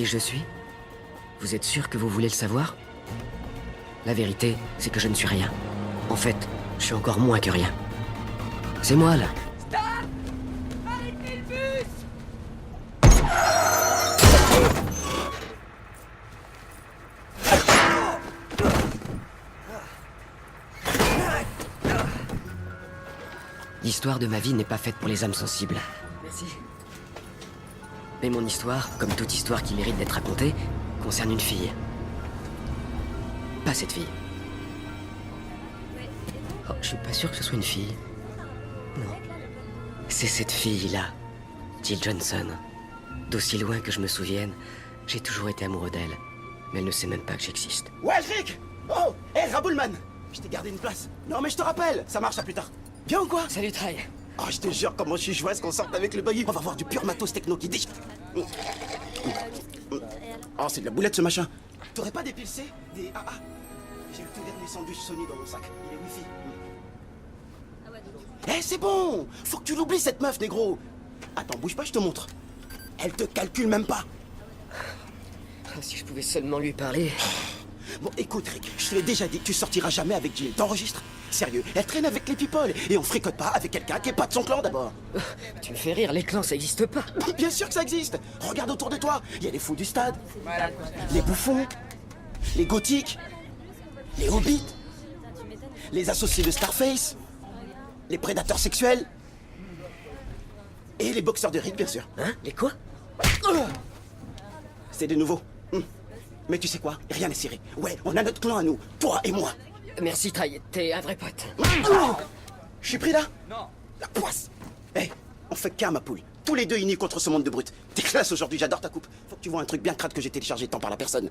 qui je suis? Vous êtes sûr que vous voulez le savoir? La vérité, c'est que je ne suis rien. En fait, je suis encore moins que rien. C'est moi, là. Arrêtez le bus! L'histoire de ma vie n'est pas faite pour les âmes sensibles. Merci. Mais mon histoire, comme toute histoire qui mérite d'être racontée, concerne une fille. Pas cette fille. Oh, je suis pas sûr que ce soit une fille. Non. C'est cette fille-là, Jill Johnson. D'aussi loin que je me souvienne, j'ai toujours été amoureux d'elle. Mais elle ne sait même pas que j'existe. Ouais, Rick! Oh! Hé, Raboulman! Je t'ai gardé une place. Non, mais je te rappelle, ça marche à plus tard. Viens ou quoi? Salut, Try. Oh, je te jure, comment je suis joyeux qu'on sorte avec le buggy. On va voir du pur matos techno qui déchire. Oh, c'est de la boulette ce machin. T'aurais pas des pilcés? Des AA? J'ai le tout dernier sandwich Sony dans mon sac. Il est wifi. Eh, c'est bon! Faut que tu l'oublies cette meuf, négro. Attends, bouge pas, je te montre. Elle te calcule même pas. Oh, si je pouvais seulement lui parler. Bon, écoute, Rick, je te l'ai déjà dit, tu sortiras jamais avec Jill. T'enregistres? Sérieux, elle traîne avec les people. Et on fricote pas avec quelqu'un qui est pas de son clan d'abord. Tu me fais rire, les clans, ça existe pas. Bien sûr que ça existe. Regarde autour de toi. Il y a les fous du stade, les bouffons, les gothiques, les hobbits, les associés de Starface, les prédateurs sexuels et les boxeurs de Rick, bien sûr. Hein? Les quoi? C'est des nouveaux. Mais tu sais quoi? Rien n'est serré. Ouais, on a notre clan à nous, toi et moi. Merci, Try, t'es un vrai pote. Je suis pris là? Non. La poisse. Hé, on fait qu'un, ma poule. Tous les deux unis contre ce monde de brutes. T'es classe aujourd'hui, j'adore ta coupe. Faut que tu vois un truc bien crade que j'ai téléchargé tant par la personne.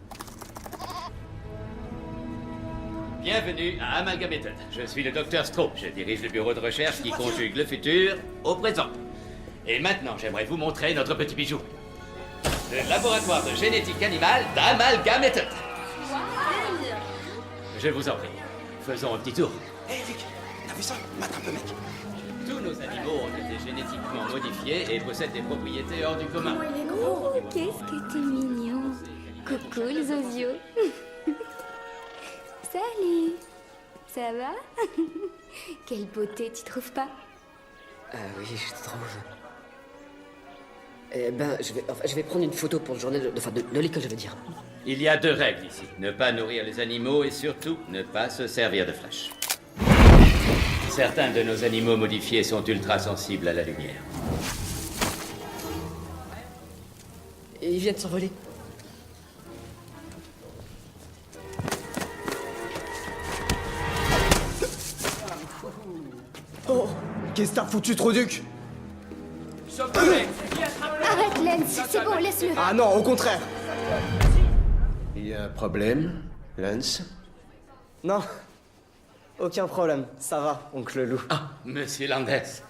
Bienvenue à Amalgamated. Je suis le docteur Stroh. Je dirige le bureau de recherche qui conjugue le futur au présent. Et maintenant, j'aimerais vous montrer notre petit bijou. Le laboratoire de génétique animale d'Amalgamated. Je vous en prie. Faisons un petit tour. Hé, Rick, t'as vu ça? M'attrape le mec. Tous nos animaux ont été génétiquement modifiés et possèdent des propriétés hors du commun. Il est gros. Qu'est-ce que t'es mignon. Coucou le zozio. Salut. Ça va? Quelle beauté, tu trouves pas? Ah oui, je trouve. Eh ben, je vais prendre une photo pour le journal de l'école, je veux dire. Il y a 2 règles ici. Ne pas nourrir les animaux et surtout ne pas se servir de flash. Certains de nos animaux modifiés sont ultra sensibles à la lumière. Et il vient de s'envoler. Oh, qu'est-ce que t'as foutu, Troduc? Arrête, Lens, c'est bon, laisse-le. Ah non, au contraire. Il y a un problème, Lance? Non, aucun problème, ça va, oncle Lou. Ah, monsieur Landers.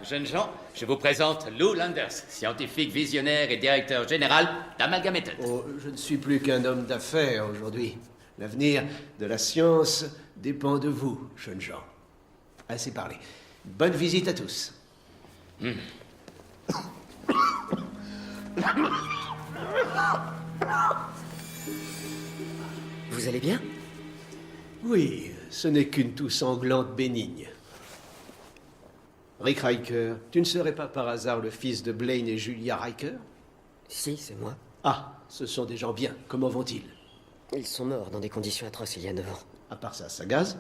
Jeunes gens, je vous présente Lou Landers, scientifique visionnaire et directeur général d'Amalgamated. Oh, je ne suis plus qu'un homme d'affaires aujourd'hui. L'avenir de la science dépend de vous, jeunes gens. Assez parlé. Bonne visite à tous. Vous allez bien? Oui, ce n'est qu'une toux sanglante bénigne. Rick Riker, tu ne serais pas par hasard le fils de Blaine et Julia Riker? Si, c'est moi. Ah, ce sont des gens bien. Comment vont-ils? Ils sont morts dans des conditions atroces il y a 9 ans. À part ça, ça gaze?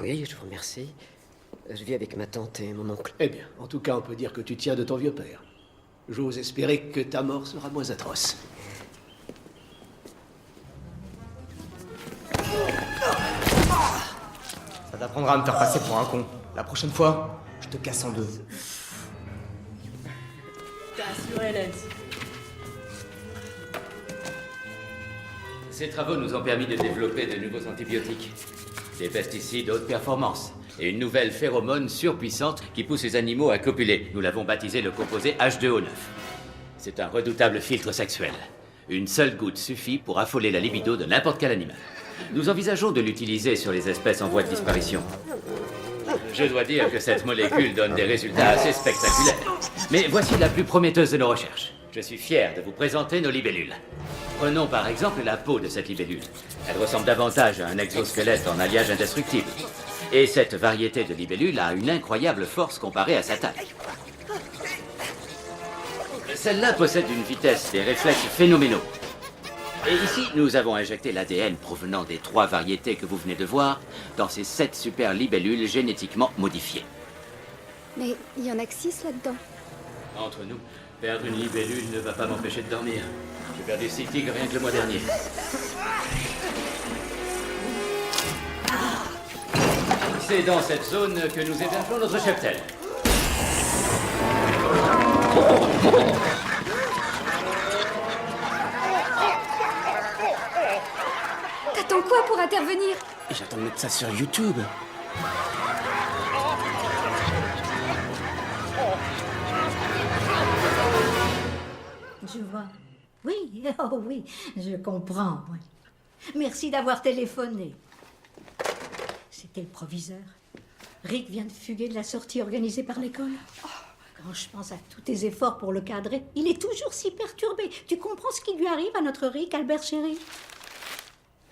Oui, je vous remercie. Je vis avec ma tante et mon oncle. Eh bien, en tout cas, on peut dire que tu tiens de ton vieux père. J'ose espérer que ta mort sera moins atroce. Ça t'apprendra à me faire passer pour un con. La prochaine fois, je te casse en deux. Ces travaux nous ont permis de développer de nouveaux antibiotiques, des pesticides haute performance et une nouvelle phéromone surpuissante qui pousse les animaux à copuler. Nous l'avons baptisé le composé H2O9. C'est un redoutable filtre sexuel. Une seule goutte suffit pour affoler la libido de n'importe quel animal. Nous envisageons de l'utiliser sur les espèces en voie de disparition. Je dois dire que cette molécule donne des résultats assez spectaculaires. Mais voici la plus prometteuse de nos recherches. Je suis fier de vous présenter nos libellules. Prenons par exemple la peau de cette libellule. Elle ressemble davantage à un exosquelette en alliage indestructible. Et cette variété de libellule a une incroyable force comparée à sa taille. Celle-là possède une vitesse et des réflexes phénoménaux. Et ici, nous avons injecté l'ADN provenant des 3 variétés que vous venez de voir dans ces 7 super libellules génétiquement modifiées. Mais il y en a que 6 là-dedans. Entre nous, perdre une libellule ne va pas m'empêcher de dormir. J'ai perdu 6 tigres rien que le mois dernier. C'est dans cette zone que nous hébergeons notre cheptel. T'attends quoi pour intervenir? J'attends de mettre ça sur YouTube. Je vois. Oui, oh oui, je comprends, oui. Merci d'avoir téléphoné. C'était le proviseur. Rick vient de fuguer de la sortie organisée par l'école. Quand je pense à tous tes efforts pour le cadrer, il est toujours si perturbé. Tu comprends ce qui lui arrive à notre Rick, Albert chéri?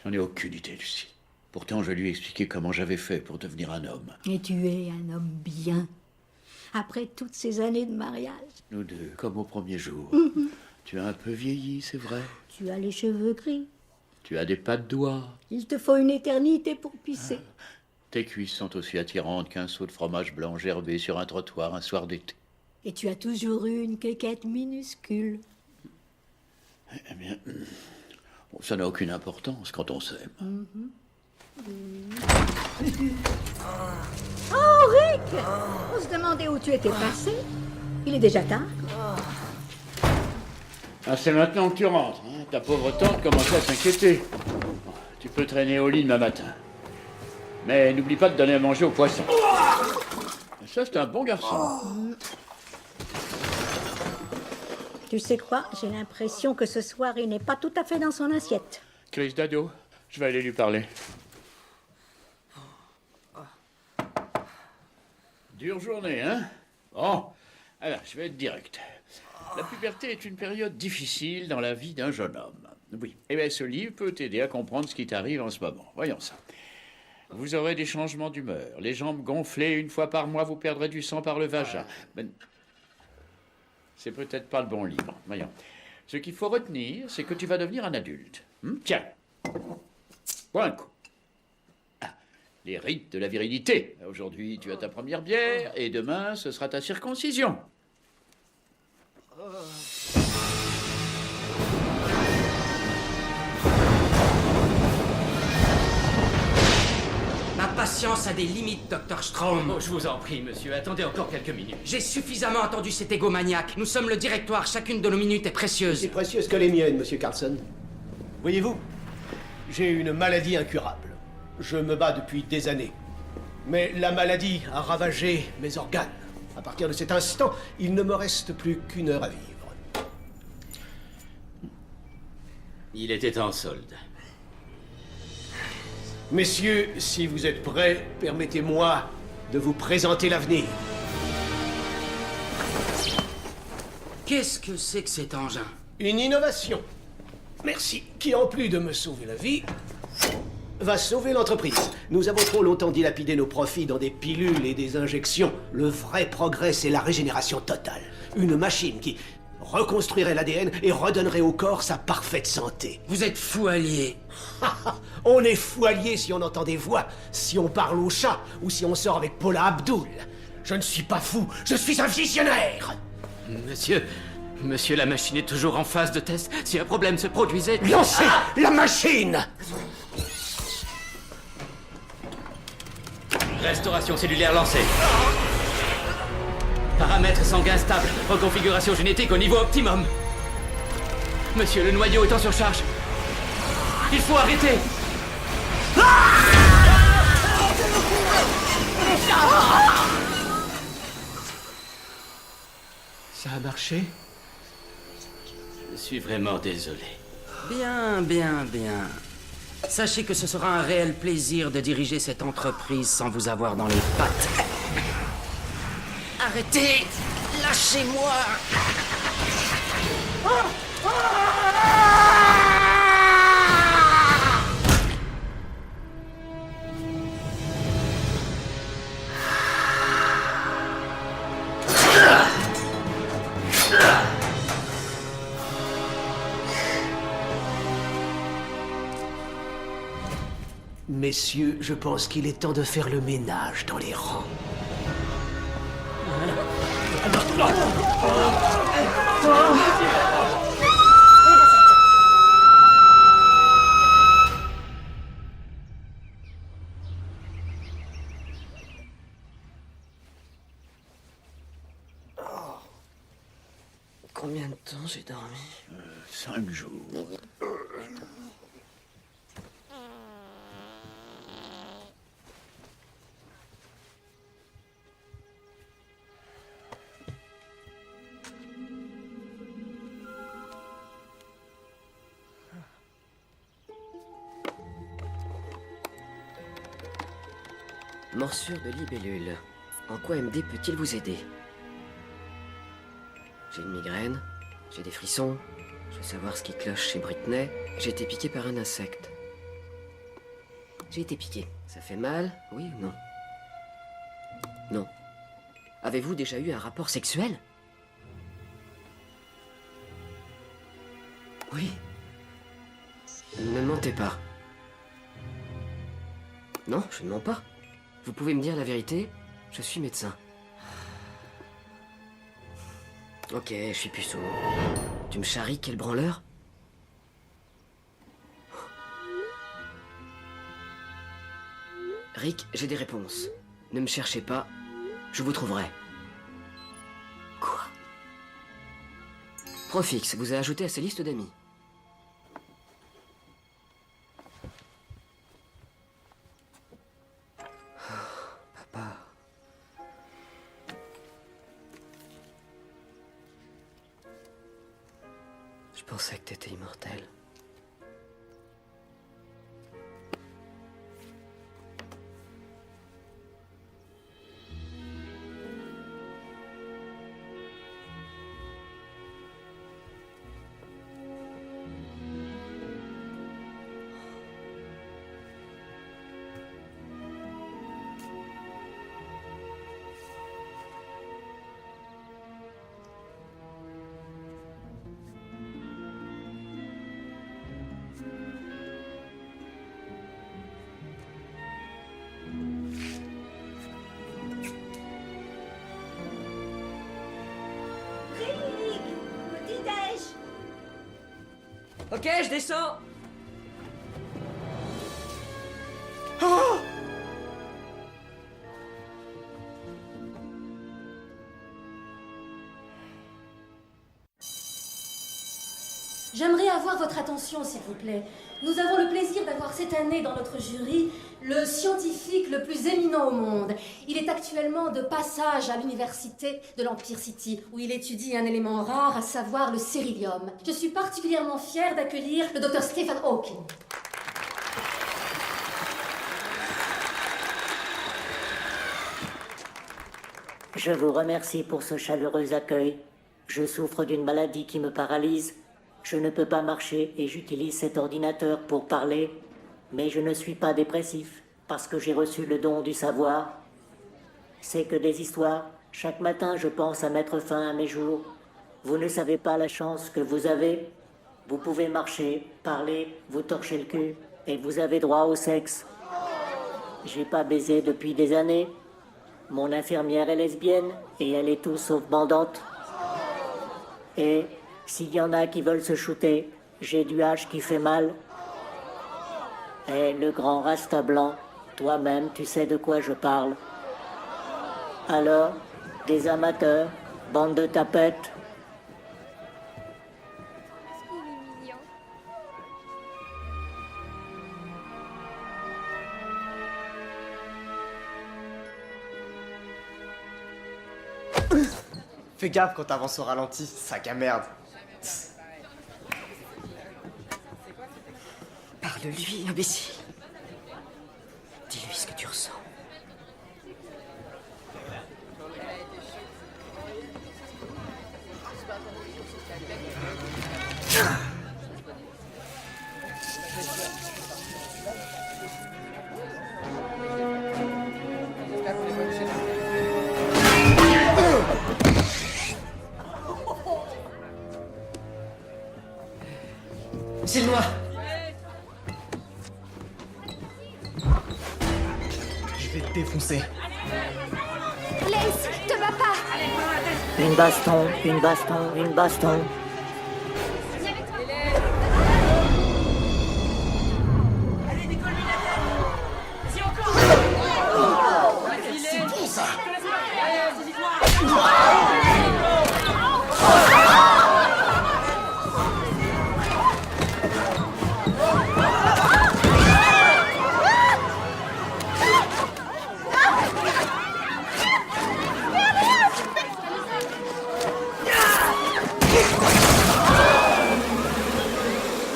J'en ai aucune idée, Lucie. Pourtant, je lui ai expliqué comment j'avais fait pour devenir un homme. Et tu es un homme bien. Après toutes ces années de mariage. Nous deux, comme au premier jour. Tu as un peu vieilli, c'est vrai. Tu as les cheveux gris. Tu as des pas de doigts. Il te faut une éternité pour pisser. Tes cuisses sont aussi attirantes qu'un seau de fromage blanc gerbé sur un trottoir un soir d'été. Et tu as toujours eu une quéquette minuscule. Eh bien, bon, ça n'a aucune importance quand on s'aime. Oh, Rick! On se demandait où tu étais passé. Il est déjà tard. Ah, c'est maintenant que tu rentres. Hein. Ta pauvre tante commence à s'inquiéter. Tu peux traîner au lit demain matin. Mais n'oublie pas de donner à manger aux poissons. Ça, c'est un bon garçon. Tu sais quoi? J'ai l'impression que ce soir, il n'est pas tout à fait dans son assiette. Chris Dado, je vais aller lui parler. Dure journée, hein? Bon, alors, je vais être direct. La puberté est une période difficile dans la vie d'un jeune homme. Oui, et bien ce livre peut t'aider à comprendre ce qui t'arrive en ce moment. Voyons ça. Vous aurez des changements d'humeur, les jambes gonflées, 1 fois par mois, vous perdrez du sang par le vagin. Mais c'est peut-être pas le bon livre. Voyons. Ce qu'il faut retenir, c'est que tu vas devenir un adulte. Tiens, bois un coup. Ah, les rites de la virilité. Aujourd'hui, tu as ta première bière, et demain, ce sera ta circoncision. Ma patience a des limites, Dr. Strom. Oh, je vous en prie, monsieur, attendez encore quelques minutes. J'ai suffisamment entendu cet égomaniaque. Nous sommes le directoire, chacune de nos minutes est précieuse. C'est précieuse que les miennes, monsieur Carlson. Voyez-vous, j'ai une maladie incurable. Je me bats depuis des années. Mais la maladie a ravagé mes organes. À partir de cet instant, il ne me reste plus qu'1 heure à vivre. Il était en solde. Messieurs, si vous êtes prêts, permettez-moi de vous présenter l'avenir. Qu'est-ce que c'est que cet engin? Une innovation. Merci. Qui, en plus de me sauver la vie, va sauver l'entreprise. Nous avons trop longtemps dilapidé nos profits dans des pilules et des injections. Le vrai progrès, c'est la régénération totale. Une machine qui reconstruirait l'ADN et redonnerait au corps sa parfaite santé. Vous êtes fou allié. On est fou allié si on entend des voix, si on parle au chat ou si on sort avec Paula Abdul. Je ne suis pas fou, je suis un visionnaire. Monsieur, la machine est toujours en phase de test. Si un problème se produisait... Lancez la machine! Restauration cellulaire lancée. Paramètres sanguins stables. Reconfiguration génétique au niveau optimum. Monsieur, le noyau est en surcharge. Il faut arrêter. Ça a marché? Je suis vraiment désolé. Bien, bien, bien. Sachez que ce sera un réel plaisir de diriger cette entreprise sans vous avoir dans les pattes. Arrêtez! Lâchez-moi! Messieurs, je pense qu'il est temps de faire le ménage dans les rangs. Combien de temps j'ai dormi? 5 jours. Morsure de libellule. En quoi MD peut-il vous aider? J'ai une migraine, j'ai des frissons, je veux savoir ce qui cloche chez Britney. J'ai été piqué par un insecte. J'ai été piqué. Ça fait mal, oui ou non? Non. Avez-vous déjà eu un rapport sexuel? Oui. Ne mentez pas. Non, je ne mens pas. Vous pouvez me dire la vérité? Je suis médecin. Ok, je suis puceau. Tu me charries, quel branleur? Rick, j'ai des réponses. Ne me cherchez pas, je vous trouverai. Quoi? Profix vous a ajouté à sa liste d'amis. Papa. Je pensais que t'étais immortel. Ok, je descends. Oh! J'aimerais avoir votre attention, s'il vous plaît. Nous avons le plaisir d'avoir cette année dans notre jury le scientifique le plus éminent au monde. Il est actuellement de passage à l'université de l'Empire City, où il étudie un élément rare, à savoir le sérilium. Je suis particulièrement fière d'accueillir le Dr Stephen Hawking. Je vous remercie pour ce chaleureux accueil. Je souffre d'une maladie qui me paralyse. Je ne peux pas marcher et j'utilise cet ordinateur pour parler. Mais je ne suis pas dépressif, parce que j'ai reçu le don du savoir. C'est que des histoires. Chaque matin, je pense à mettre fin à mes jours. Vous ne savez pas la chance que vous avez. Vous pouvez marcher, parler, vous torcher le cul, et vous avez droit au sexe. J'ai pas baisé depuis des années. Mon infirmière est lesbienne, et elle est tout sauf bandante. Et s'il y en a qui veulent se shooter, j'ai du hache qui fait mal. Et le grand rasta blanc, toi-même, tu sais de quoi je parle. Alors, des amateurs, bande de tapettes. Fais gaffe quand t'avances au ralenti, sac à merde. Parle-lui, imbécile. Dis-lui ce que tu ressens. défoncer. Laisse, te bats pas. Une baston, une baston, une baston.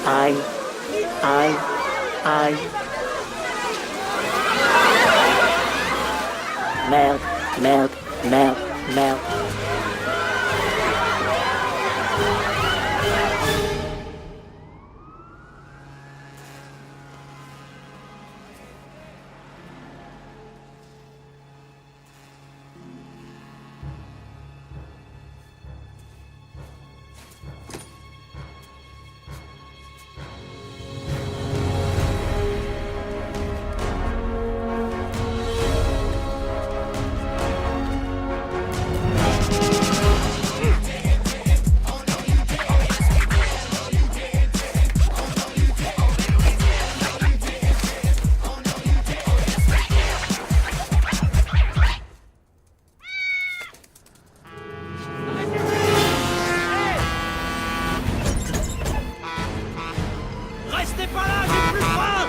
Aïe, aïe, aïe. Merde, merde, merde, merde. Restez pas là, j'ai plus faim.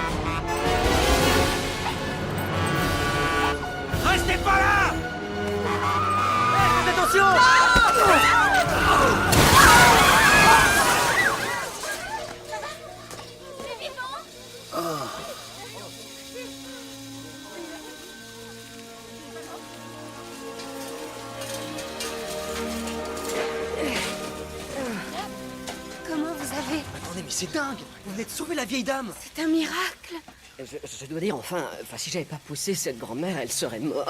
Restez pas là. Faites attention. Comment vous avez... Attendez, mais c'est dingue! Vous venez de sauver la vieille dame! C'est un miracle. Je dois dire, enfin, si j'avais pas poussé cette grand-mère, elle serait morte.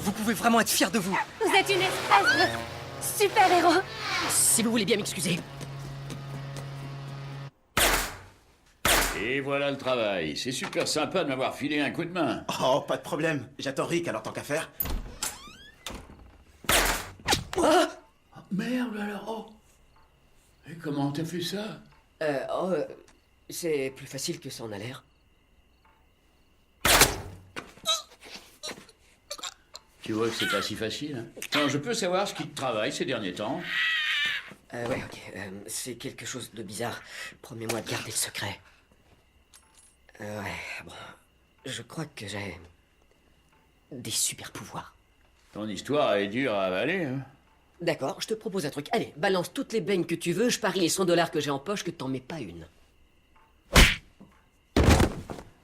Vous pouvez vraiment être fiers de vous! Vous êtes une espèce de super-héros. Si vous voulez bien m'excuser. Et voilà le travail. C'est super sympa de m'avoir filé un coup de main. Oh, pas de problème. J'attends Rick, alors tant qu'à faire. Merde alors. Oh. Et comment t'as fait ça? C'est plus facile que ça en a l'air. Tu vois que c'est pas si facile. Hein. Non, je peux savoir ce qui te travaille ces derniers temps? Ouais, ok. C'est quelque chose de bizarre. Promets-moi de garder le secret. Ouais, bon. Je crois que j'ai... des super pouvoirs. Ton histoire est dure à avaler, hein? D'accord, je te propose un truc. Allez, balance toutes les beignes que tu veux, je parie les 100 $ que j'ai en poche que t'en mets pas une.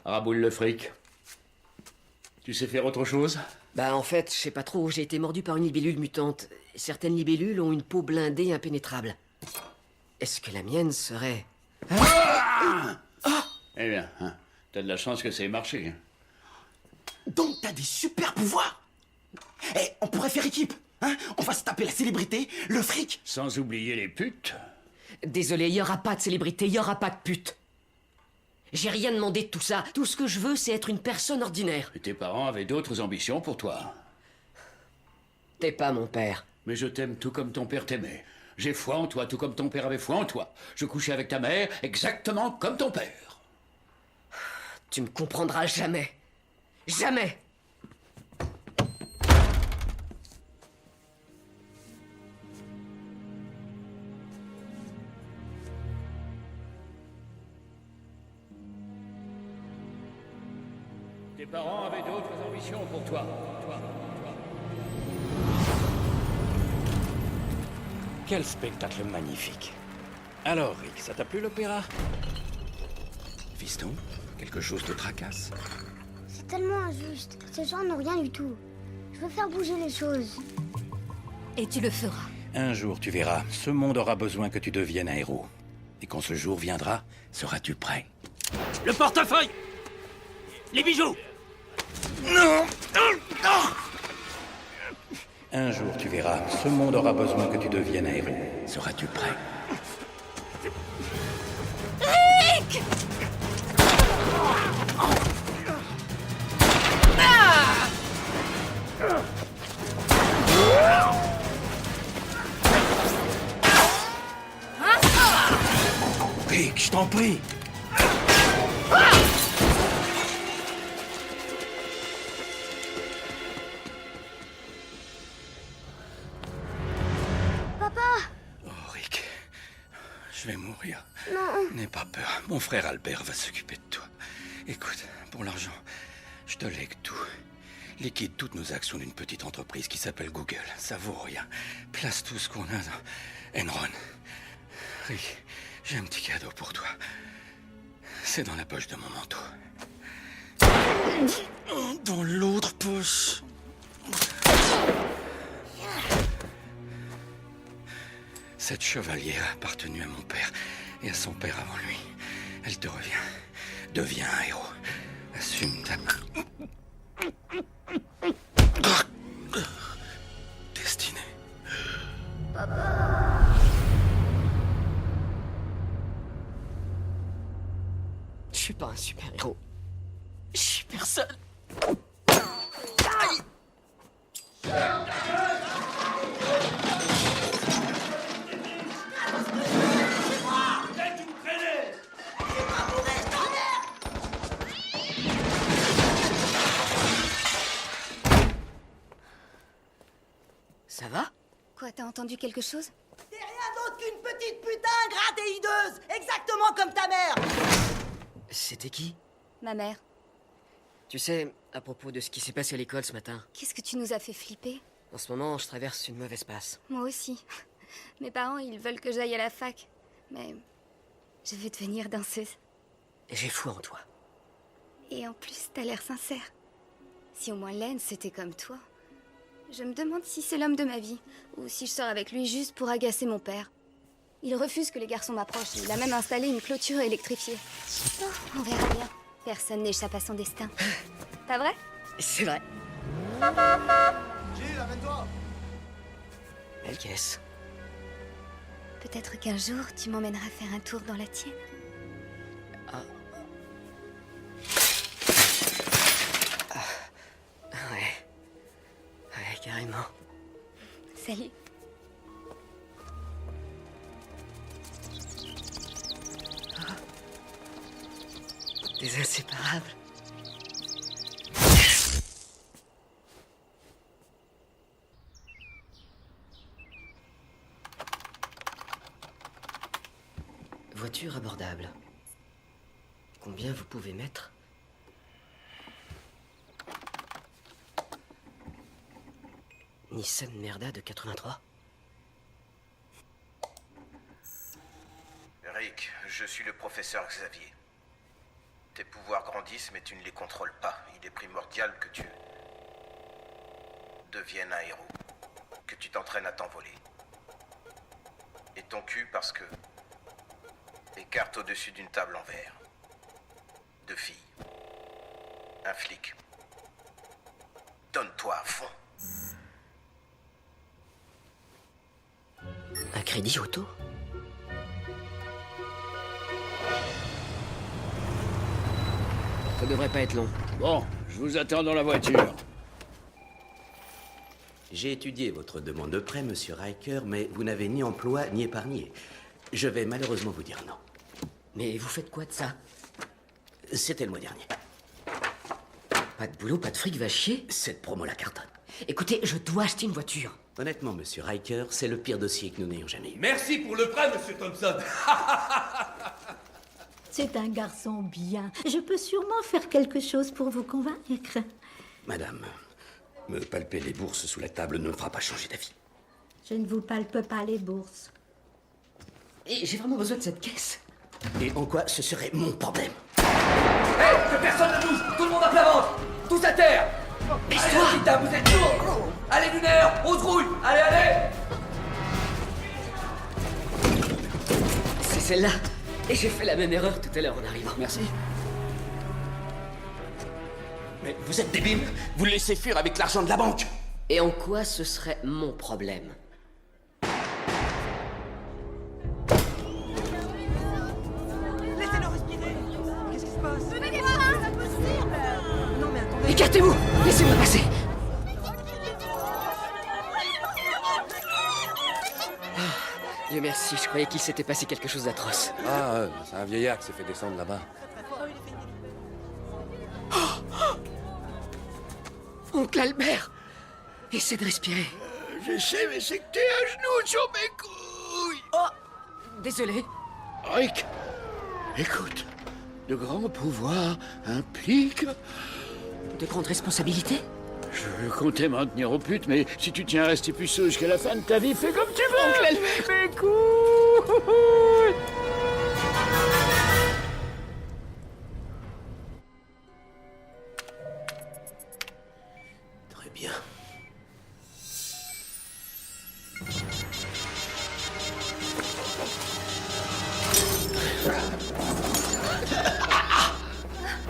Raboule le fric. Tu sais faire autre chose? Bah en fait, je sais pas trop, j'ai été mordu par une libellule mutante. Certaines libellules ont une peau blindée impénétrable. Est-ce que la mienne serait... Eh bien, hein, t'as de la chance que ça ait marché. Donc t'as des super pouvoirs. Eh, on pourrait faire équipe, hein? On va se taper la célébrité, le fric. Sans oublier les putes. Désolé, y aura pas de célébrité, y aura pas de pute. J'ai rien demandé de tout ça. Tout ce que je veux, c'est être une personne ordinaire. Et tes parents avaient d'autres ambitions pour toi. T'es pas mon père. Mais je t'aime tout comme ton père t'aimait. J'ai foi en toi, tout comme ton père avait foi en toi. Je couchais avec ta mère exactement comme ton père. Tu me comprendras jamais. Jamais. Tes parents avaient d'autres ambitions pour toi. Quel spectacle magnifique. Alors, Rick, ça t'a plu l'opéra? Fiston, quelque chose te tracasse? C'est tellement injuste. Ces gens n'ont rien du tout. Je veux faire bouger les choses. Et tu le feras. Un jour, tu verras, ce monde aura besoin que tu deviennes un héros. Et quand ce jour viendra, seras-tu prêt? Le portefeuille. Les bijoux. Non. Un jour, tu verras, ce monde aura besoin que tu deviennes un héros. Seras-tu prêt? Rick! Rick, je t'en prie. Papa! Oh, Rick. Je vais mourir. Non. N'aie pas peur. Mon frère Albert va s'occuper de toi. Écoute, pour l'argent, je te lègue tout. Liquide toutes nos actions d'une petite entreprise qui s'appelle Google. Ça vaut rien. Place tout ce qu'on a dans Enron. Rick, j'ai un petit cadeau pour toi. C'est dans la poche de mon manteau. Dans l'autre poche. Cette chevalière a appartenu à mon père et à son père avant lui. Elle te revient. Deviens un héros. Assume ta destinée. Papa. Je suis pas un super-héros. Je suis personne. Aïe. Ça va? Quoi, t'as entendu quelque chose? T'es rien d'autre qu'une petite putain ingrate et hideuse, exactement comme ta mère. C'était qui? Ma mère. Tu sais, à propos de ce qui s'est passé à l'école ce matin, Qu'est-ce que tu nous as fait flipper? en ce moment, je traverse une mauvaise passe. Moi aussi. Mes parents, ils veulent que j'aille à la fac. Mais je veux devenir danseuse. J'ai foi en toi. Et en plus, t'as l'air sincère. Si au moins Len, c'était comme toi. Je me demande si c'est l'homme de ma vie, ou si je sors avec lui juste pour agacer mon père. Il refuse que les garçons m'approchent, il a même installé une clôture électrifiée. Oh, on verra bien. Personne n'échappe à son destin. Pas vrai? C'est vrai. Gilles, amène-toi. Belle caisse. Peut-être qu'un jour, tu m'emmèneras faire un tour dans la tienne. Ouais. Ouais, carrément. Salut. Des inséparables. Voiture abordable. Combien vous pouvez mettre? Nissan Merda de 83. Rick, je suis le professeur Xavier. Tes pouvoirs grandissent, mais tu ne les contrôles pas. Il est primordial que tu deviennes un héros. Que tu t'entraînes à t'envoler. Et ton cul parce que... des cartes au-dessus d'une table en verre. 2 filles. Un flic. Donne-toi à fond. Un crédit auto? Ça devrait pas être long. Bon, je vous attends dans la voiture. J'ai étudié votre demande de prêt, monsieur Riker, mais vous n'avez ni emploi ni épargné. Je vais malheureusement vous dire non. Mais vous faites quoi de ça? C'était le mois dernier. Pas de boulot, pas de fric, va chier? Cette promo la cartonne. Écoutez, je dois acheter une voiture. Honnêtement, monsieur Riker, c'est le pire dossier que nous n'ayons jamais eu. Merci pour le prêt, monsieur Thompson. C'est un garçon bien. Je peux sûrement faire quelque chose pour vous convaincre. Madame, me palper les bourses sous la table ne me fera pas changer d'avis. Je ne vous palpe pas les bourses. Et j'ai vraiment besoin de cette caisse. Et en quoi ce serait mon problème? Hé, que personne ne bouge. Tout le monde à plat ventre. Tous à terre. Baisse-toi. Allez, putain, vous êtes lourds. Allez, lunaire, on se rouille. Allez, allez. C'est celle-là. Et j'ai fait la même erreur tout à l'heure en arrivant. Merci. Mais vous êtes débile. Vous le laissez fuir avec l'argent de la banque. Et en quoi ce serait mon problème? Laissez-le respirer. Qu'est-ce qui se passe? Venez voir, c'est impossible. Non mais attendez. Écartez-vous! Laissez-moi passer! Dieu merci, je croyais qu'il s'était passé quelque chose d'atroce. Ah, c'est un vieillard qui s'est fait descendre là-bas. Oncle Albert! Essaie de respirer. Je sais, mais c'est que t'es à genoux sur mes couilles. Oh! Désolé. Rick, écoute, de grands pouvoirs impliquent... De grandes responsabilités? Je comptais m'en tenir aux putes, mais si tu tiens à rester puceau jusqu'à la fin de ta vie, fais comme tu veux. Oncle Albert! Mes couilles. Très bien.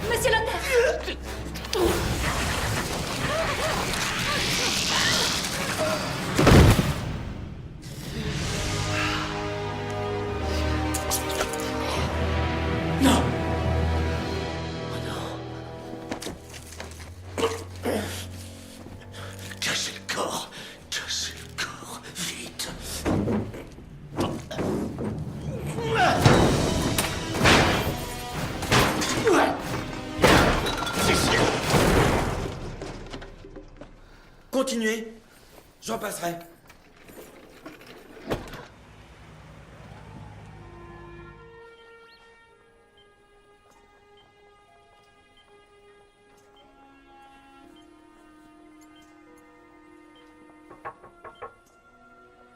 Monsieur Lambert! Non! Cassez le corps! Cassez le corps! Vite! Continuez. J'en passerai.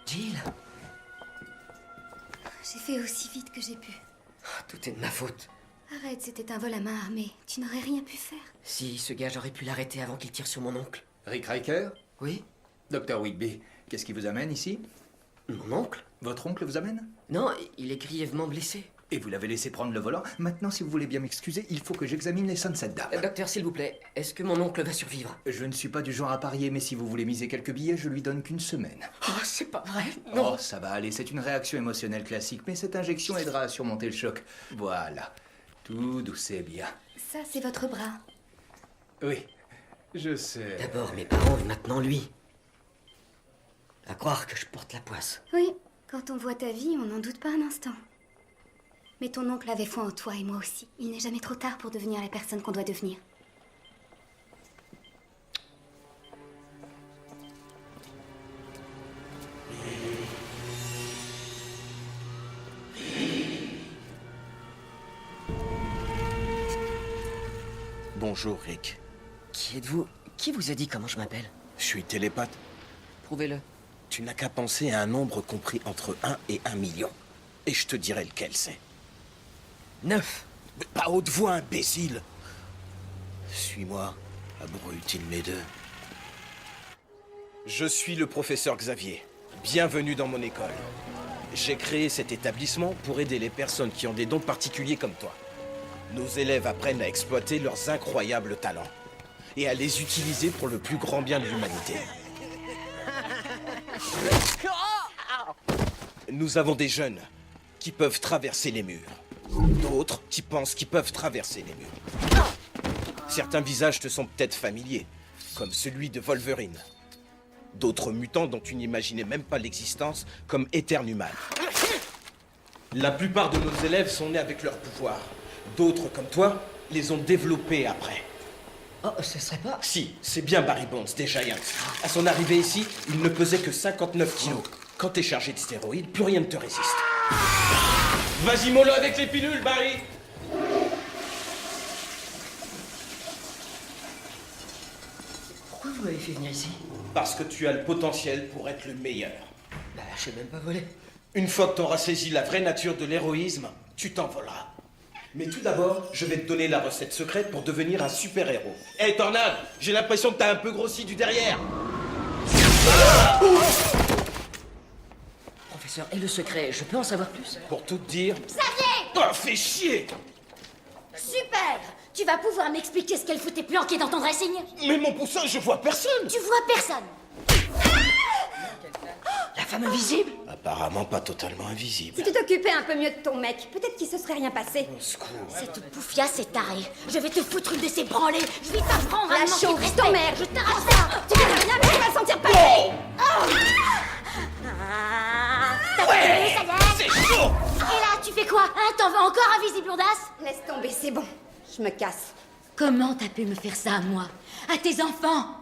Jill? J'ai fait aussi vite que j'ai pu. Tout est de ma faute. Arrête, c'était un vol à main armée. Tu n'aurais rien pu faire. Si, ce gars, j'aurais pu l'arrêter avant qu'il tire sur mon oncle. Rick Riker? Oui? Docteur Whitby, qu'est-ce qui vous amène ici? Mon oncle? Votre oncle vous amène? Non, il est grièvement blessé. Et vous l'avez laissé prendre le volant? Maintenant, si vous voulez bien m'excuser, il faut que j'examine les sons de cette dame. Docteur, s'il vous plaît, est-ce que mon oncle va survivre? Je ne suis pas du genre à parier, mais si vous voulez miser quelques billets, je lui donne qu'une semaine. Oh, c'est pas vrai, non. Oh, ça va aller, c'est une réaction émotionnelle classique, mais cette injection aidera à surmonter le choc. Voilà. Tout douce et bien. Ça, c'est votre bras. Oui, je sais. D'abord mes parents et maintenant lui. À croire que je porte la poisse. Oui, quand on voit ta vie, on n'en doute pas un instant. Mais ton oncle avait foi en toi et moi aussi. Il n'est jamais trop tard pour devenir la personne qu'on doit devenir. Bonjour, Rick. Qui êtes-vous? Qui vous a dit comment je m'appelle? Je suis télépathe. Prouvez-le. Tu n'as qu'à penser à un nombre compris entre 1 et 1 million. Et je te dirai lequel c'est. 9. Mais pas haute voix, imbécile. Suis-moi, abruti de mes deux. Je suis le professeur Xavier. Bienvenue dans mon école. J'ai créé cet établissement pour aider les personnes qui ont des dons particuliers comme toi. Nos élèves apprennent à exploiter leurs incroyables talents et à les utiliser pour le plus grand bien de l'humanité. Nous avons des jeunes qui peuvent traverser les murs. D'autres qui pensent qu'ils peuvent traverser les murs. Certains visages te sont peut-être familiers, comme celui de Wolverine. D'autres mutants dont tu n'imaginais même pas l'existence, comme Eternuman. La plupart de nos élèves sont nés avec leur pouvoir. D'autres, comme toi, les ont développés après. Oh, ce serait pas... Si, c'est bien Barry Bonds, des Giants. À son arrivée ici, il ne pesait que 59 kilos. Quand t'es chargé de stéroïdes, plus rien ne te résiste. Vas-y, mollo avec les pilules, Barry! Pourquoi vous m'avez fait venir ici? Parce que tu as le potentiel pour être le meilleur. Bah, je sais même pas voler. Une fois que t'auras saisi la vraie nature de l'héroïsme, tu t'envoleras. Mais tout d'abord, je vais te donner la recette secrète pour devenir un super-héros. Hé, Tornade, j'ai l'impression que t'as un peu grossi du derrière. Ah! Professeur, et le secret, je peux en savoir plus? Pour tout te dire... Xavier! Oh, fais chier! Super! Tu vas pouvoir m'expliquer ce qu'elle foutait planqué dans ton dressing? Mais mon poussin, je vois personne! Tu vois personne! La femme invisible? Apparemment pas totalement invisible. Si tu t'occupais un peu mieux de ton mec, peut-être qu'il se serait rien passé. Cette poufiasse est tarée. Je vais te foutre une de ces branlées. Je vais t'apprendre à La manquer de chauve, je respect. t'emmerde. Je t'arrache ça. Tu verras rien, mais tu vas le sentir passer. T'as Ouais, ça y est. c'est chaud. Et là, tu fais quoi, hein? T'en veux encore un visible audace? Laisse tomber, c'est bon. Je me casse. Comment t'as pu me faire ça à moi? À tes enfants?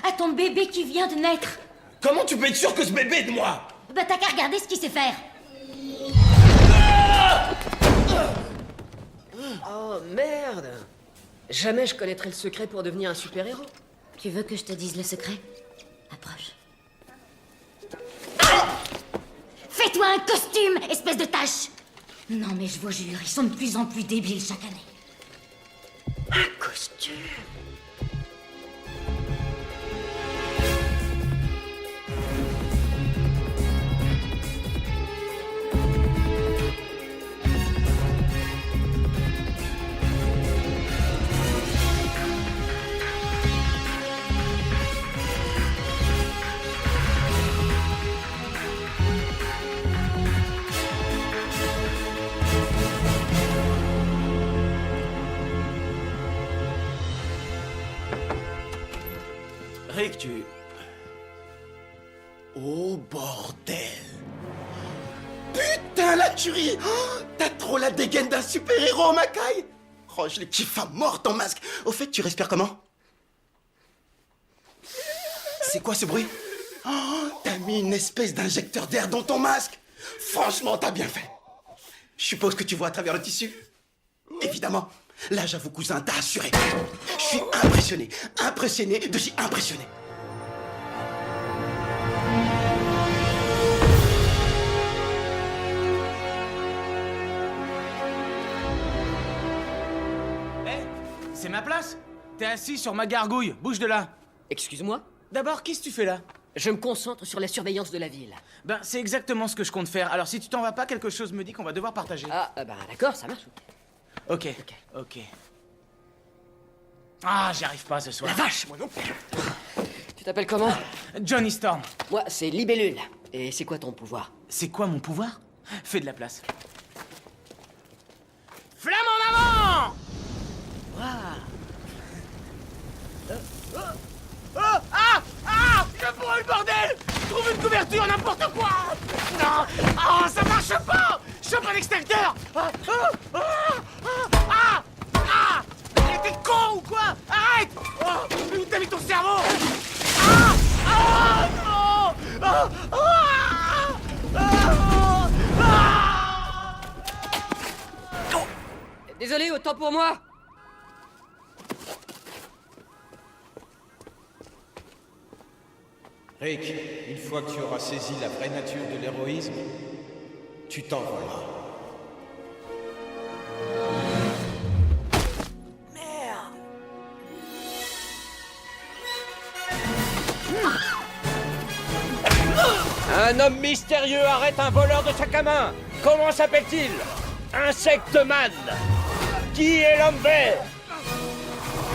À ton bébé qui vient de naître? Comment tu peux être sûr que ce bébé est de moi? Bah t'as qu'à regarder ce qu'il sait faire. Oh merde! Jamais je connaîtrais le secret pour devenir un super-héros. Tu veux que je te dise le secret? Approche. Fais-toi un costume, espèce de tâche! Non mais je vous jure, ils sont de plus en plus débiles chaque année. Un costume? Rick, tu... Oh, bordel! Putain, la tuerie! Oh, t'as trop la dégaine d'un super-héros, Mackay! Oh, je les kiffe à mort, ton masque! Au fait, tu respires comment? C'est quoi ce bruit? Oh, t'as mis une espèce d'injecteur d'air dans ton masque! Franchement, t'as bien fait! Je suppose que tu vois à travers le tissu? Évidemment! Là, j'avoue, cousin, t'as assuré. Je suis impressionné. Impressionné de chez impressionné. Hé, c'est ma place? T'es assis sur ma gargouille, bouge de là. Excuse-moi? D'abord, qu'est-ce que tu fais là? Je me concentre sur la surveillance de la ville. Ben, c'est exactement ce que je compte faire. Alors, si tu t'en vas pas, quelque chose me dit qu'on va devoir partager. Ah, bah d'accord, ça marche. Ok. Ah, j'y arrive pas ce soir. La vache, moi non plus. Tu t'appelles comment? Johnny Storm. Moi, c'est Libellule. Et c'est quoi ton pouvoir? C'est quoi mon pouvoir? Fais de la place. Flamme en avant! Je brûle, bordel! Trouve une couverture, n'importe quoi! Non! Ah, ça marche pas! Chope un extincteur! Mais t'es con ou quoi? Arrête! Oh, mais où t'as mis ton cerveau? Non! Désolé, autant pour moi. Rick, une fois que tu auras saisi la vraie nature de l'héroïsme, tu t'envoleras. Un homme mystérieux arrête un voleur de sac à main. Comment s'appelle-t-il? Insecteman. Qui est l'homme vert?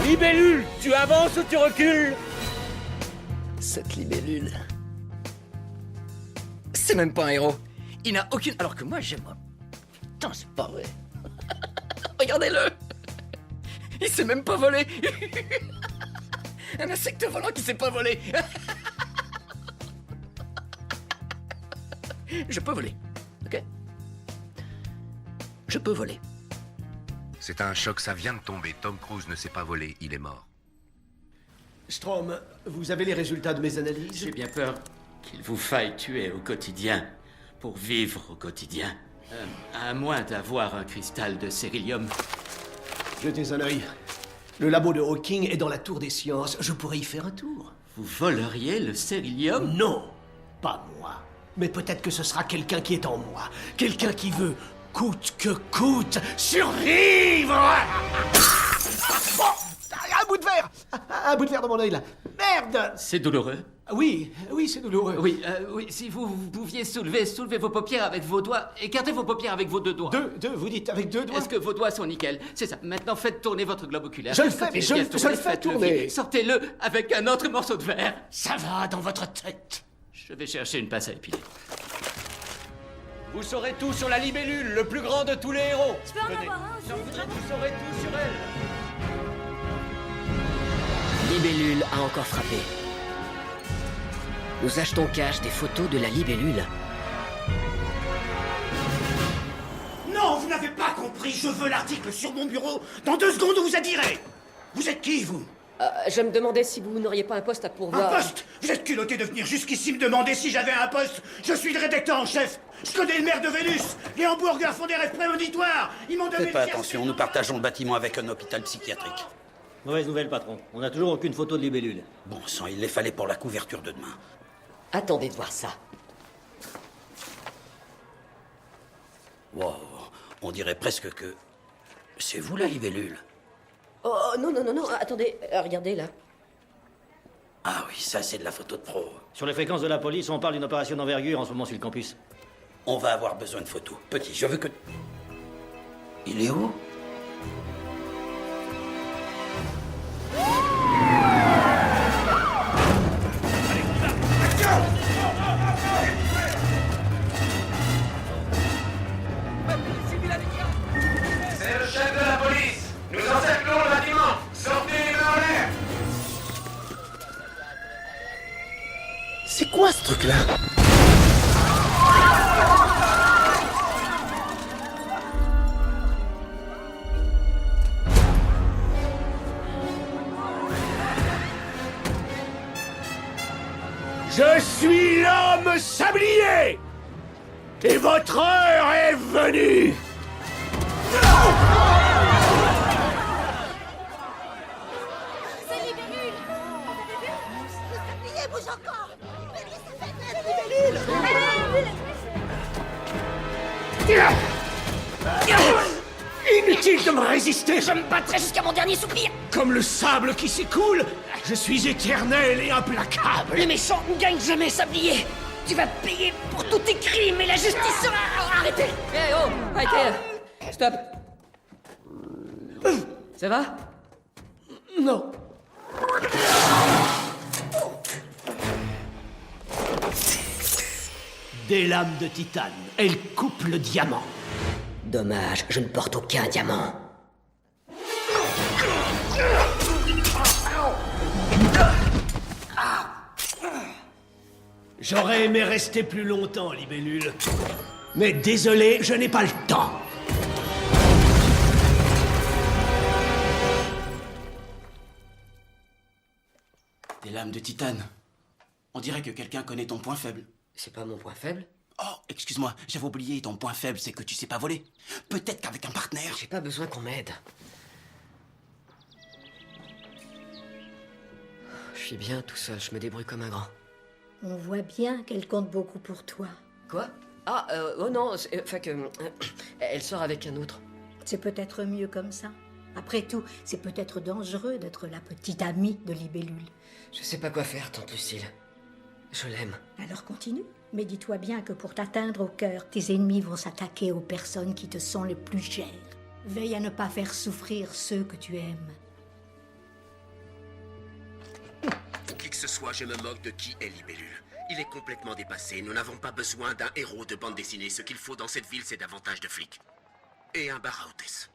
Libellule, tu avances ou tu recules? Cette libellule. C'est même pas un héros. Il n'a aucune. Alors que moi, j'aime. Putain, c'est pas vrai. Regardez-le. Il sait même pas voler. Un insecte volant qui sait pas voler. Je peux voler. Ok? Je peux voler. C'est un choc, ça vient de tomber. Tom Cruise ne sait pas voler, il est mort. Strom, vous avez les résultats de mes analyses? J'ai bien peur qu'il vous faille tuer au quotidien pour vivre au quotidien. À moins d'avoir un cristal de cérylium. Jetez un œil. Le labo de Hawking est dans la tour des sciences. Je pourrais y faire un tour. Vous voleriez le cérylium? Non, pas moi. Mais peut-être que ce sera quelqu'un qui est en moi. Quelqu'un qui veut, coûte que coûte, survivre. Un bout de verre. Un bout de verre dans mon œil, là. Merde. C'est douloureux? Oui, c'est douloureux. Oui, si vous pouviez soulevez vos paupières avec vos doigts. Écartez vos paupières avec vos deux doigts. Vous dites avec deux doigts? Est-ce que vos doigts sont nickel? C'est ça. Maintenant, faites tourner votre globe oculaire. Je le fais, je le fais tourner. Sortez-le avec un autre morceau de verre. Ça va dans votre tête. Je vais chercher une pince à épiler. Vous saurez tout sur la libellule, le plus grand de tous les héros. Je peux en Venez. avoir un aussi. Vous saurez tout sur elle. Libellule a encore frappé. Nous achetons cash des photos de la libellule. Non, vous n'avez pas compris. Je veux l'article sur mon bureau. Dans 2 secondes, vous adirez. Vous êtes qui, vous? Je me demandais si vous n'auriez pas un poste à pourvoir. Un poste? Vous êtes culotté de venir jusqu'ici me demander si j'avais un poste. Je suis le rédacteur en chef. Je connais le maire de Vénus. Les hamburgers font des rêves prémonitoires. Ils m'ont donné... Faites pas attention, nous partageons le bâtiment avec un hôpital psychiatrique. Mauvaise nouvelle, patron. On n'a toujours aucune photo de libellule. Bon sang, il les fallait pour la couverture de demain. Attendez de voir ça. Wow, on dirait presque que... C'est vous la libellule? Oh, non, attendez, regardez là. Ah oui, ça c'est de la photo de pro. Sur les fréquences de la police, on parle d'une opération d'envergure en ce moment sur le campus. On va avoir besoin de photos. Petit, je veux que... Il est où? C'est le chef de la police. Nous encerclons le bâtiment. Sortez les mains en l'air. C'est quoi ce truc-là? Je suis l'homme sablier. Et votre heure est venue. C'est libellule. Le sablier bouge encore. Inutile de me résister. Je me battrai jusqu'à mon dernier soupir. Comme le sable qui s'écoule, je suis éternel et implacable. Les méchants ne gagnent jamais, sablier. Tu vas payer pour tous tes crimes et la justice sera... Arrêtez. Eh oh, arrêtez. Stop. Ça va? Non. Des lames de titane. Elles coupent le diamant. Dommage, je ne porte aucun diamant. J'aurais aimé rester plus longtemps, libellule. Mais désolé, je n'ai pas le temps. Des lames de titane. On dirait que quelqu'un connaît ton point faible. C'est pas mon point faible? Oh, excuse-moi, j'avais oublié, ton point faible, c'est que tu sais pas voler. Peut-être qu'avec un partenaire... J'ai pas besoin qu'on m'aide. Je suis bien tout seul, je me débrouille comme un grand. On voit bien qu'elle compte beaucoup pour toi. Quoi? Ah, oh non, enfin que... elle sort avec un autre. C'est peut-être mieux comme ça. Après tout, c'est peut-être dangereux d'être la petite amie de libellule. Je sais pas quoi faire, tante Lucille. Je l'aime. Alors continue. Mais dis-toi bien que pour t'atteindre au cœur, tes ennemis vont s'attaquer aux personnes qui te sont les plus chères. Veille à ne pas faire souffrir ceux que tu aimes. Pour qui que ce soit, je me moque de qui est Libellule. Il est complètement dépassé. Nous n'avons pas besoin d'un héros de bande dessinée. Ce qu'il faut dans cette ville, c'est davantage de flics. Et un bar à hôtesse.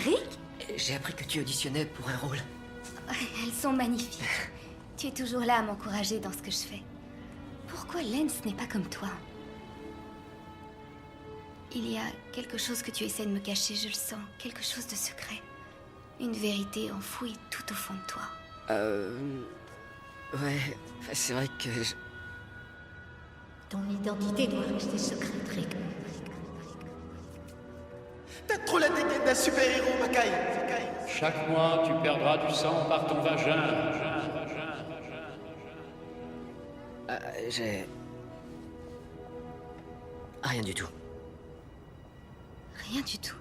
Rick? J'ai appris que tu auditionnais pour un rôle. Elles sont magnifiques. Tu es toujours là à m'encourager dans ce que je fais. Pourquoi Lance n'est pas comme toi? Il y a quelque chose que tu essaies de me cacher, je le sens. Quelque chose de secret. Une vérité enfouie tout au fond de toi. Ouais, c'est vrai que... Ton identité doit rester secrète, Rick. T'as trop la dégaine d'un super-héros, Mackay. Chaque mois, tu perdras du sang par ton vagin. J'ai... Rien du tout. Rien du tout.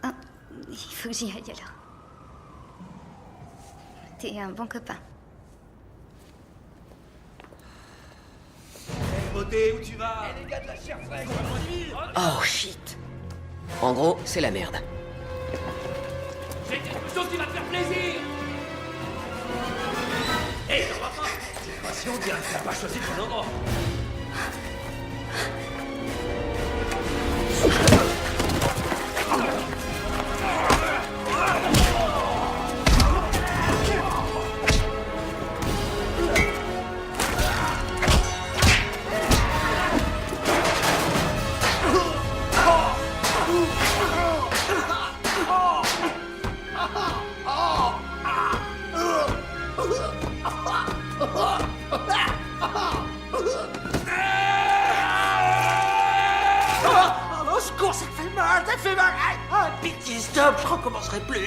Ah, il faut que j'y aille alors. T'es un bon copain. beauté, où tu vas? Et les gars de la chair fraîche. Oh shit. En gros, c'est la merde. J'ai quelque chose qui va te faire plaisir. Hé, t'en vas pas. Cette fois-ci, on dirait que t'as pas choisi ton endroit. Au secours, ça fait mal, ça fait mal. Ah, pitié, stop, je recommencerai plus.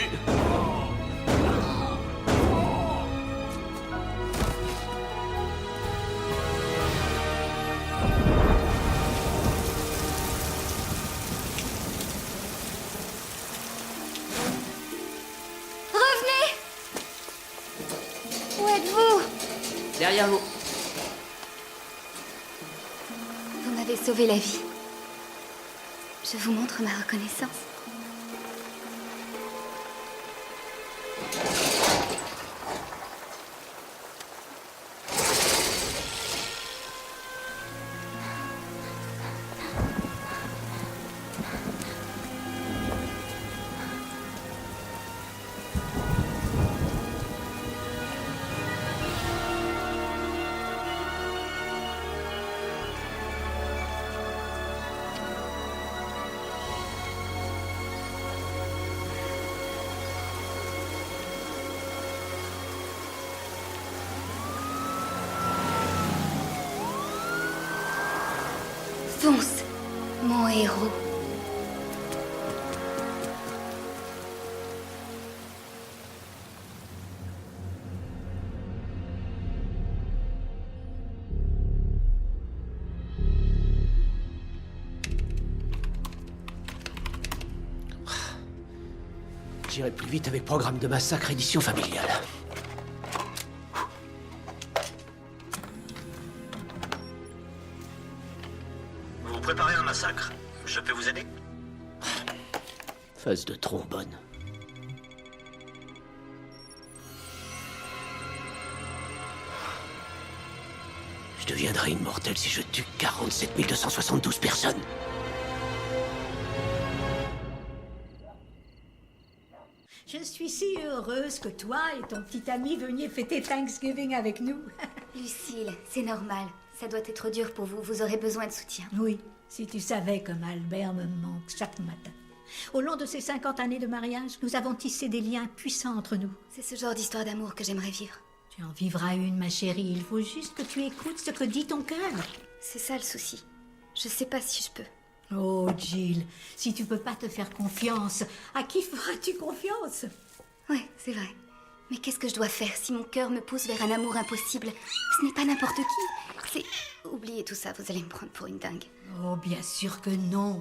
Revenez! Où êtes-vous? Derrière vous. Vous m'avez sauvé la vie. Je vous montre ma reconnaissance. Fonce, mon héros. J'irai plus vite avec Programme de massacre édition familiale. Vous préparez un massacre? Je peux vous aider? Phase de trombone. Je deviendrai immortel si je tue 47 272 personnes. Je suis si heureuse que toi et ton petit ami veniez fêter Thanksgiving avec nous. Lucille, c'est normal. Ça doit être dur pour vous. Vous aurez besoin de soutien. Oui, si tu savais comme Albert me manque chaque matin. Au long de ces 50 années de mariage, nous avons tissé des liens puissants entre nous. C'est ce genre d'histoire d'amour que j'aimerais vivre. Tu en vivras une, ma chérie. Il faut juste que tu écoutes ce que dit ton cœur. C'est ça le souci. Je sais pas si je peux. Oh, Jill, si tu peux pas te faire confiance, à qui feras-tu confiance? Ouais, c'est vrai. Mais qu'est-ce que je dois faire si mon cœur me pousse vers un amour impossible? Ce n'est pas n'importe qui. C'est... Oubliez tout ça, vous allez me prendre pour une dingue. Oh, bien sûr que non.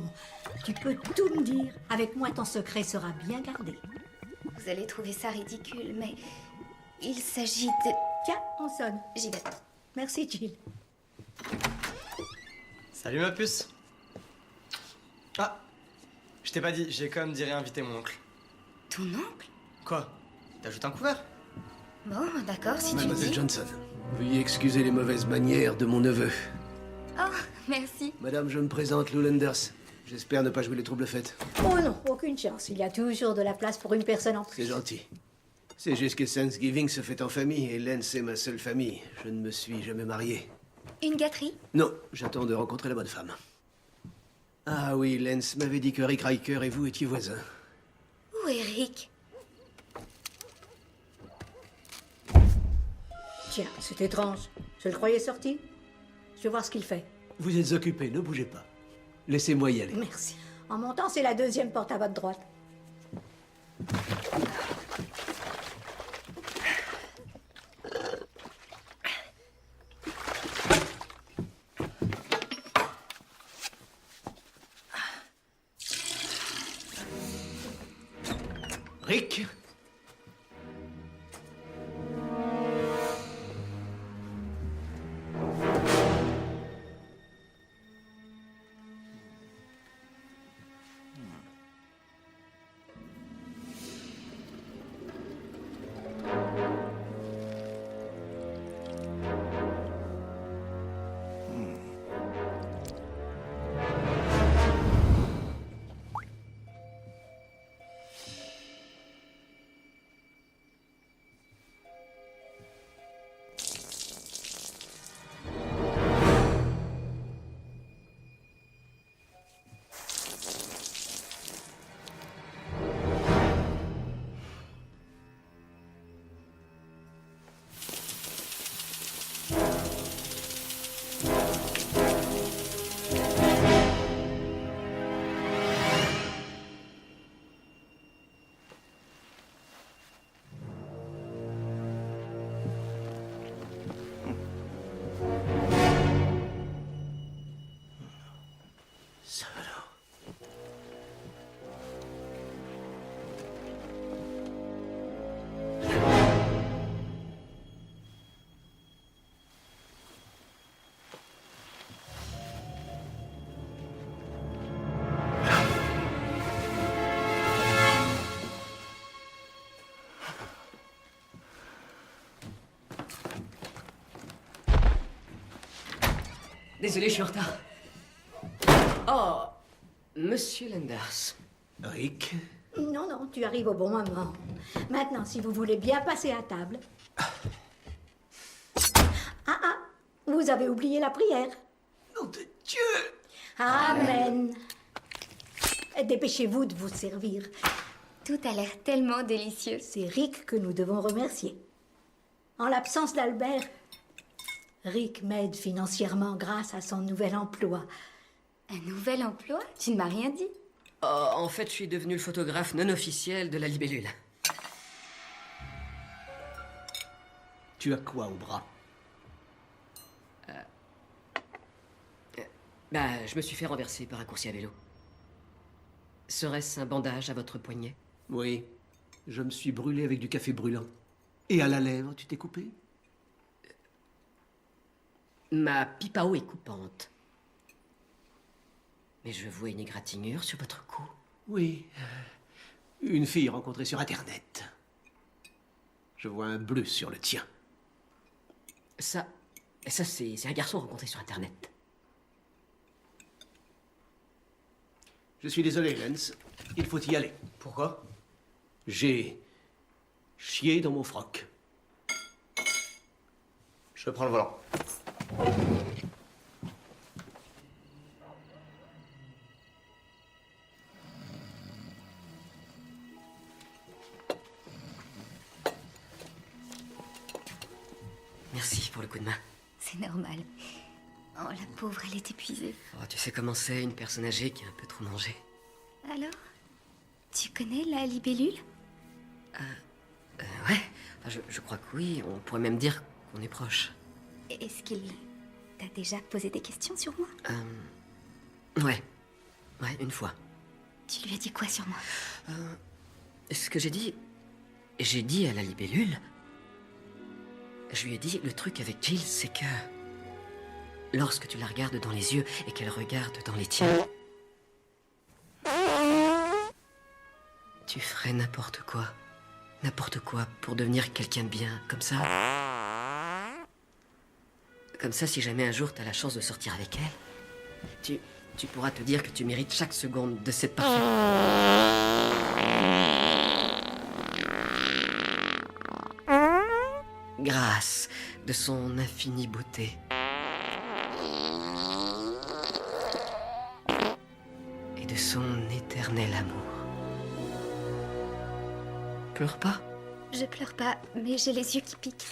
Tu peux tout me dire. Avec moi, ton secret sera bien gardé. Vous allez trouver ça ridicule, mais... il s'agit de... Tiens, on sonne. J'y vais. Merci, Jill. Salut ma puce. Ah, je t'ai pas dit, j'ai comme dirait inviter mon oncle. Ton oncle? Quoi? T'ajoutes un couvert? Bon, d'accord, si tu le Mademoiselle dis. Johnson, veuillez excuser les mauvaises manières de mon neveu. Oh, merci. Madame, je me présente, Lou Landers. J'espère ne pas jouer les troubles fêtes. Oh non, aucune chance. Il y a toujours de la place pour une personne en plus. C'est gentil. C'est juste que Thanksgiving se fait en famille et Len, c'est ma seule famille. Je ne me suis jamais marié. Une gâterie? Non, j'attends de rencontrer la bonne femme. Ah oui, Lens m'avait dit que Rick Riker et vous étiez voisins. Où est Rick? Tiens, c'est étrange. Je le croyais sorti. Je vais voir ce qu'il fait. Vous êtes occupé, ne bougez pas. Laissez-moi y aller. Merci. En montant, c'est la deuxième porte à votre droite. Rick? Désolé, je suis en retard. Oh, Monsieur Lenders. Rick? Non, non, tu arrives au bon moment. Maintenant, si vous voulez bien passer à table. Ah, vous avez oublié la prière. Nom de Dieu! Amen. Dépêchez-vous de vous servir. Tout a l'air tellement délicieux. C'est Rick que nous devons remercier. En l'absence d'Albert, Rick m'aide financièrement grâce à son nouvel emploi. Un nouvel emploi? Tu ne m'as rien dit. Oh, en fait, je suis devenu le photographe non officiel de la libellule. Tu as quoi au bras? Je me suis fait renverser par un coursier à vélo. Serait-ce un bandage à votre poignet? Oui. Je me suis brûlé avec du café brûlant. Et à la lèvre, tu t'es coupé? Ma pipe à eau est coupante. Mais je vois une égratignure sur votre cou. Oui. Une fille rencontrée sur Internet. Je vois un bleu sur le tien. Ça c'est un garçon rencontré sur Internet. Je suis désolé, Lance. Il faut y aller. Pourquoi? J'ai chié dans mon froc. Je prends le volant. Merci pour le coup de main. C'est normal. Oh, la pauvre, elle est épuisée. Oh, tu sais comment c'est, une personne âgée qui a un peu trop mangé. Alors, tu connais la libellule? Ouais, enfin, je crois que oui. On pourrait même dire qu'on est proches. Est-ce qu'il t'a déjà posé des questions sur moi? Ouais, une fois. Tu lui as dit quoi sur moi? Ce que j'ai dit... J'ai dit à la libellule... Je lui ai dit, le truc avec Jill, c'est que... Lorsque tu la regardes dans les yeux et qu'elle regarde dans les tiens... Tu ferais n'importe quoi. N'importe quoi pour devenir quelqu'un de bien, comme ça. Comme ça, si jamais un jour t'as la chance de sortir avec elle, tu pourras te dire que tu mérites chaque seconde de cette parfaite... grâce de son infinie beauté. Et de son éternel amour. Pleure pas. Je pleure pas, mais j'ai les yeux qui piquent.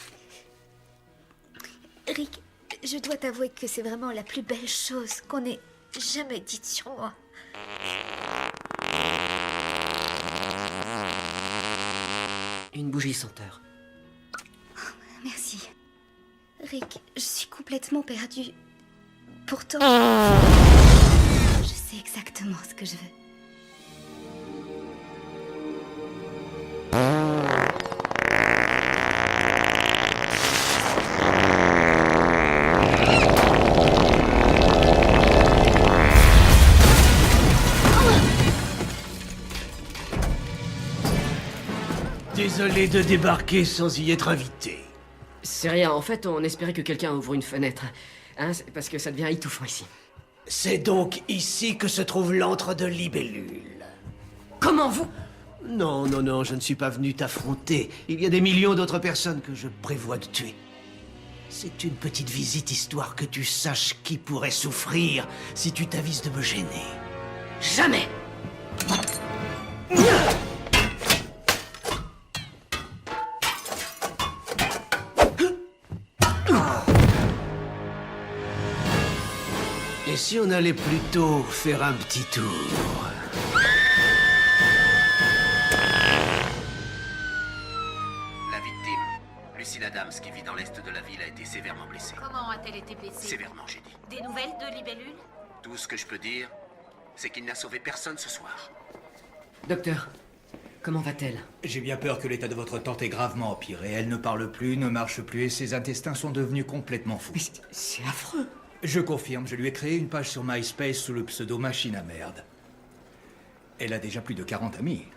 Rick, je dois t'avouer que c'est vraiment la plus belle chose qu'on ait jamais dite sur moi. Une bougie senteur. Merci. Rick, je suis complètement perdue. Pourtant, je sais exactement ce que je veux. Désolé de débarquer sans y être invité. C'est rien, en fait, on espérait que quelqu'un ouvre une fenêtre. Hein, c'est parce que ça devient étouffant ici. C'est donc ici que se trouve l'antre de libellule. Comment vous... Non, non, non, je ne suis pas venu t'affronter. Il y a des millions d'autres personnes que je prévois de tuer. C'est une petite visite histoire que tu saches qui pourrait souffrir si tu t'avises de me gêner. Jamais! Et si on allait plutôt faire un petit tour? La victime, Lucille Adams, qui vit dans l'est de la ville, a été sévèrement blessée. Comment a-t-elle été blessée? Sévèrement, j'ai dit. Des nouvelles de libellule? Tout ce que je peux dire, c'est qu'il n'a sauvé personne ce soir. Docteur, comment va-t-elle? J'ai bien peur que l'état de votre tante ait gravement empiré. Elle ne parle plus, ne marche plus et ses intestins sont devenus complètement fous. Mais c'est affreux. Je confirme, je lui ai créé une page sur MySpace sous le pseudo Machine à merde. Elle a déjà plus de 40 amis.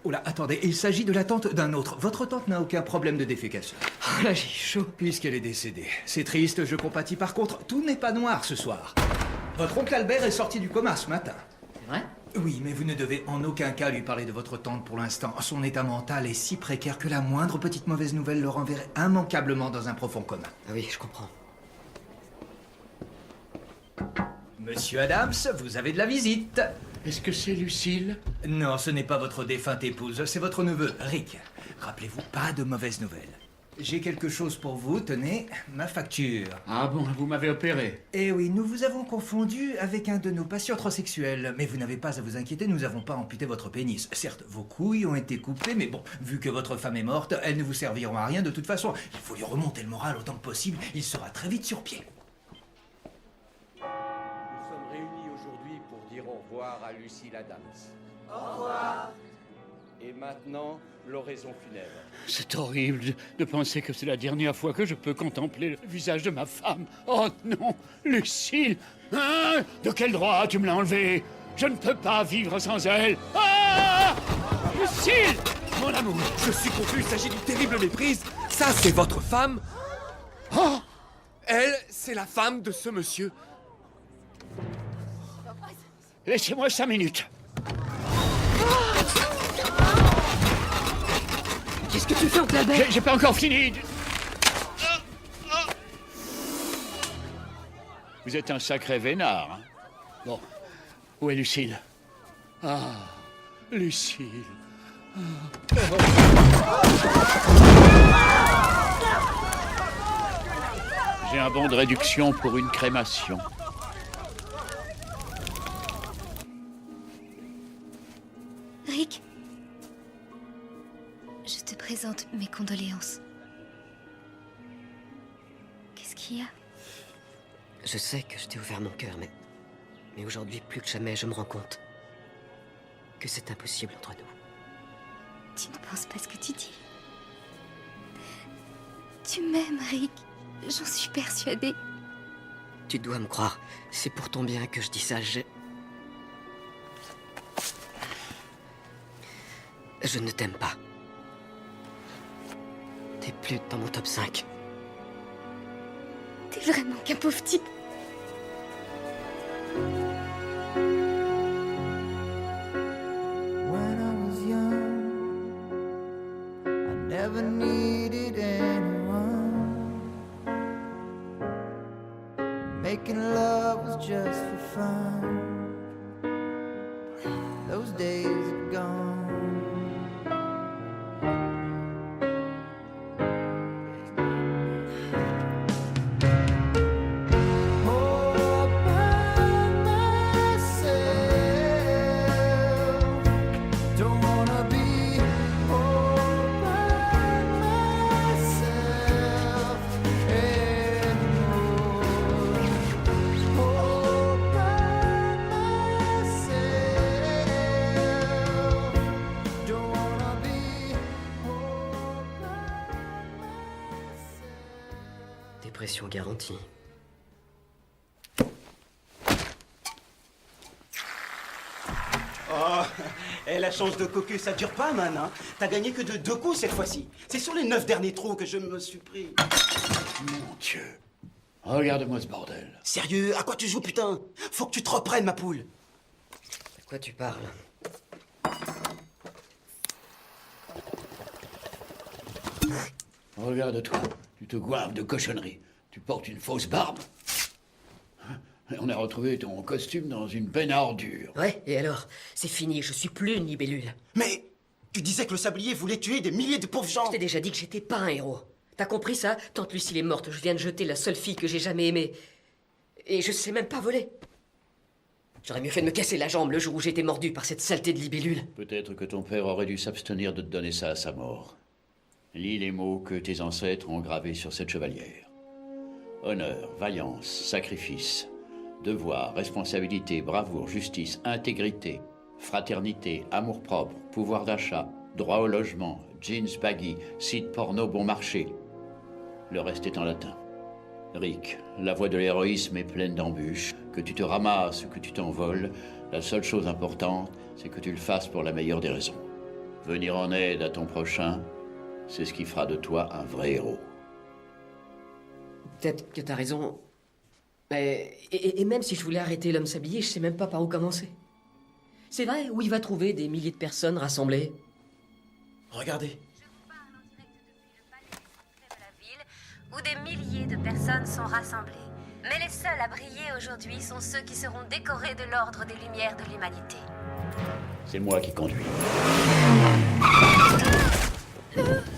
Oula, attendez, il s'agit de la tante d'un autre. Votre tante n'a aucun problème de défécation. Oh là, j'ai chaud. Puisqu'elle est décédée. C'est triste, je compatis. Par contre, tout n'est pas noir ce soir. Votre oncle Albert est sorti du coma ce matin. C'est vrai? Oui, mais vous ne devez en aucun cas lui parler de votre tante pour l'instant. Son état mental est si précaire que la moindre petite mauvaise nouvelle le renverrait immanquablement dans un profond coma. Ah oui, je comprends. Monsieur Adams, vous avez de la visite. Est-ce que c'est Lucille? Non, ce n'est pas votre défunte épouse, c'est votre neveu, Rick. Rappelez-vous, pas de mauvaises nouvelles. J'ai quelque chose pour vous, tenez, ma facture. Ah bon, vous m'avez opéré. Eh oui, nous vous avons confondu avec un de nos patients transsexuels. Mais vous n'avez pas à vous inquiéter, nous n'avons pas amputé votre pénis. Certes, vos couilles ont été coupées, mais bon, vu que votre femme est morte, elles ne vous serviront à rien de toute façon. Il faut lui remonter le moral autant que possible, il sera très vite sur pied. Nous sommes réunis aujourd'hui pour dire au revoir à Lucille Adams. Au revoir. Et maintenant, l'oraison funèbre. C'est horrible de penser que c'est la dernière fois que je peux contempler le visage de ma femme. Oh non, Lucille! Hein? De quel droit tu me l'as enlevée? Je ne peux pas vivre sans elle. Ah! Lucille! Mon amour! Je suis confus, il s'agit d'une terrible méprise. Ça, c'est votre femme? Oh! Elle, c'est la femme de ce monsieur. Laissez-moi 5 minutes. Qu'est-ce que tu fais, oncle Albert? J'ai pas encore fini. Vous êtes un sacré vénard. Hein? Bon, où est Lucille? Ah, Lucille. J'ai un bon de réduction pour une crémation. Rick, je te présente mes condoléances. Qu'est-ce qu'il y a? Je sais que je t'ai ouvert mon cœur, mais aujourd'hui, plus que jamais, je me rends compte que c'est impossible entre nous. Tu ne penses pas ce que tu dis? Tu m'aimes, Rick. J'en suis persuadée. Tu dois me croire. C'est pour ton bien que je dis ça. Je ne t'aime pas. T'es plus dans mon top 5. T'es vraiment qu'un pauvre type. When I was young, I never needed anyone. Making love was just for fun. Those days are gone. Dépression garantie. Oh, la chance de cocu, ça dure pas, man, hein. T'as gagné que de 2 coups cette fois-ci. C'est sur les 9 derniers trous que je me suis pris. Mon Dieu. Regarde-moi ce bordel. Sérieux, à quoi tu joues, putain? Faut que tu te reprennes, ma poule. De quoi tu parles? Regarde-toi. Tu te goinves de cochonneries. Tu portes une fausse barbe. On a retrouvé ton costume dans une benne à ordures. Ouais, et alors? C'est fini, je suis plus une libellule. Mais tu disais que le sablier voulait tuer des milliers de pauvres gens. Je t'ai déjà dit que j'étais pas un héros. T'as compris ça? Tante Lucille est morte, je viens de jeter la seule fille que j'ai jamais aimée. Et je sais même pas voler. J'aurais mieux fait de me casser la jambe le jour où j'étais mordu par cette saleté de libellule. Peut-être que ton père aurait dû s'abstenir de te donner ça à sa mort. Lis les mots que tes ancêtres ont gravés sur cette chevalière. Honneur, vaillance, sacrifice, devoir, responsabilité, bravoure, justice, intégrité, fraternité, amour-propre, pouvoir d'achat, droit au logement, jeans baggy, site porno bon marché. Le reste est en latin. Rick, la voie de l'héroïsme est pleine d'embûches. Que tu te ramasses ou que tu t'envoles, la seule chose importante, c'est que tu le fasses pour la meilleure des raisons. Venir en aide à ton prochain, c'est ce qui fera de toi un vrai héros. Peut-être que t'as raison. Mais... Et même si je voulais arrêter l'homme sablier, je sais même pas par où commencer. C'est vrai, où il va trouver des milliers de personnes rassemblées? Regardez. Où des milliers de personnes sont rassemblées. Mais les seuls à briller aujourd'hui sont ceux qui seront décorés de l'ordre des Lumières de l'Humanité. C'est moi qui conduis.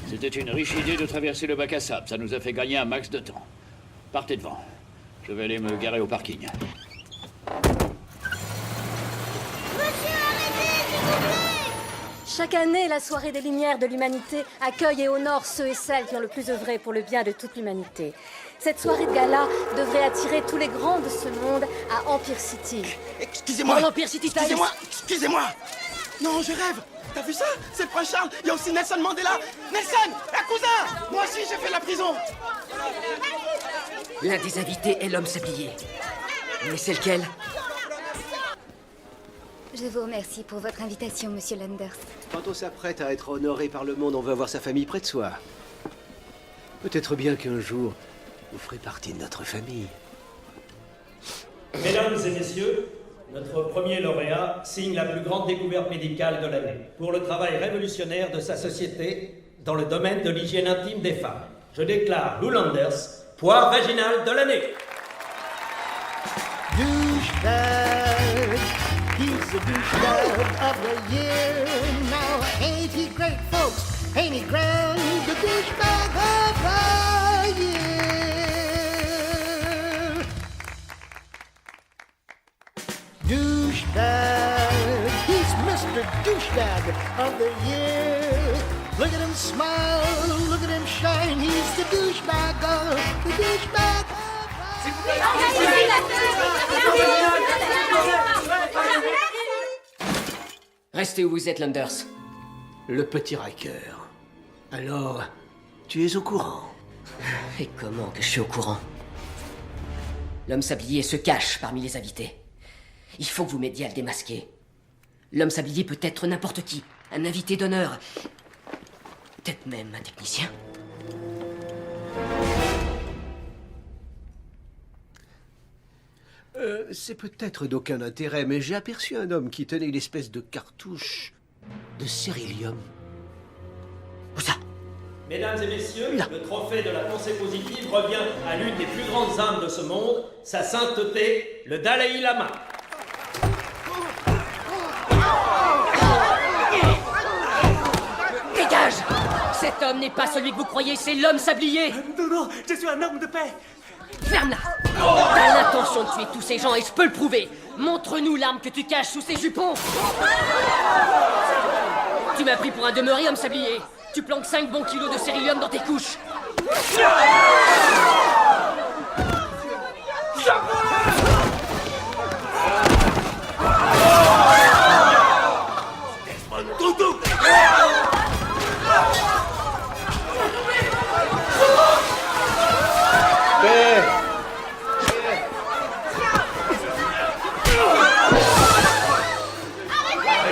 C'était une riche idée de traverser le bac à sable. Ça nous a fait gagner un max de temps. Partez devant. Je vais aller me garer au parking. Chaque année, la soirée des Lumières de l'Humanité accueille et honore ceux et celles qui ont le plus œuvré pour le bien de toute l'humanité. Cette soirée de gala devrait attirer tous les grands de ce monde à Empire City. Excusez-moi. Dans l'Empire City Palace. Excusez-moi. Non, je rêve. T'as vu ça? C'est le prince Charles. Il y a aussi Nelson Mandela. Nelson, un cousin. Moi aussi, j'ai fait la prison. L'un des invités est l'homme sablier. Mais c'est lequel? Je vous remercie pour votre invitation, monsieur Landers. Quand on s'apprête à être honoré par le monde, on veut avoir sa famille près de soi. Peut-être bien qu'un jour, vous ferez partie de notre famille. Mesdames et messieurs, notre premier lauréat signe la plus grande découverte médicale de l'année pour le travail révolutionnaire de sa société dans le domaine de l'hygiène intime des femmes. Je déclare Lou Landers, poire vaginale de l'année. Douchebag, he's the douchebag of the year. Now ain't he great, folks? Ain't he grand? The douchebag of the year. Douchebag, he's Mr. Douchebag of the year. Look at him smile, look at him shine. He's the douchebag of the douchebag. Restez où vous êtes, Landers. Le petit Riker. Alors, tu es au courant? Et comment que je suis au courant? L'homme sablier se cache parmi les invités. Il faut que vous m'aidiez à le démasquer. L'homme sablier peut être n'importe qui. Un invité d'honneur. Peut-être même un technicien. C'est peut-être d'aucun intérêt, mais j'ai aperçu un homme qui tenait une espèce de cartouche de cérylium. Où ça? Mesdames et messieurs, le trophée de la pensée positive revient à l'une des plus grandes âmes de ce monde, sa sainteté, le Dalai Lama. Dégage! Cet homme n'est pas celui que vous croyez, c'est l'homme sablier! Non, je suis un homme de paix! Ferme-la! T'as l'intention de tuer tous ces gens et je peux le prouver! Montre-nous l'arme que tu caches sous ces jupons! Tu m'as pris pour un demeuré, homme sablier! Tu planques 5 bons kilos de cérylium dans tes couches! Toutou!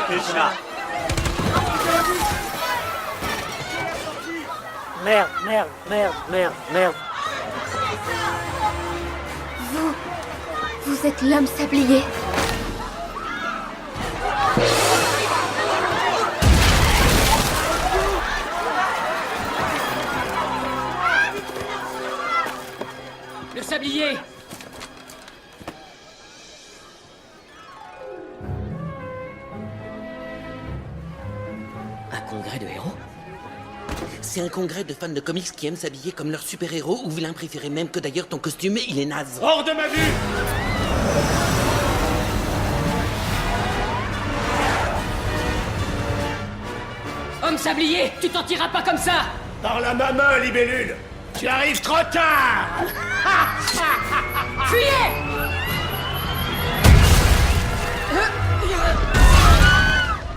Krishna. Merde, merde, merde, merde, merde. Vous êtes l'homme sablier. Le sablier! Un congrès de héros? C'est un congrès de fans de comics qui aiment s'habiller comme leur super-héros ou vilain préféré, même que d'ailleurs ton costume, il est naze. Hors de ma vue! Homme sablier, tu t'en tireras pas comme ça! Par la main, libellule! Tu arrives trop tard! Fuyez!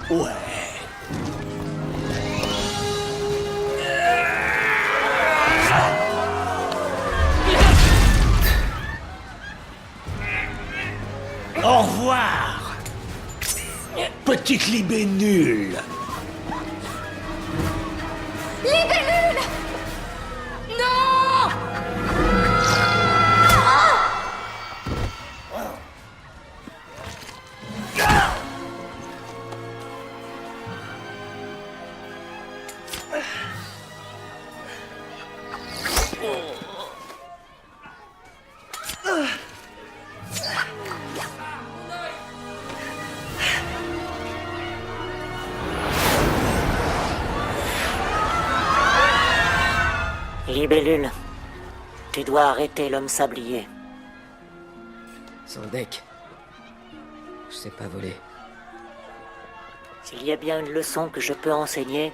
Ouais. Au revoir! Petite libellule. Libellule, tu dois arrêter l'homme sablier. Sans deck. Je sais pas voler. S'il y a bien une leçon que je peux enseigner,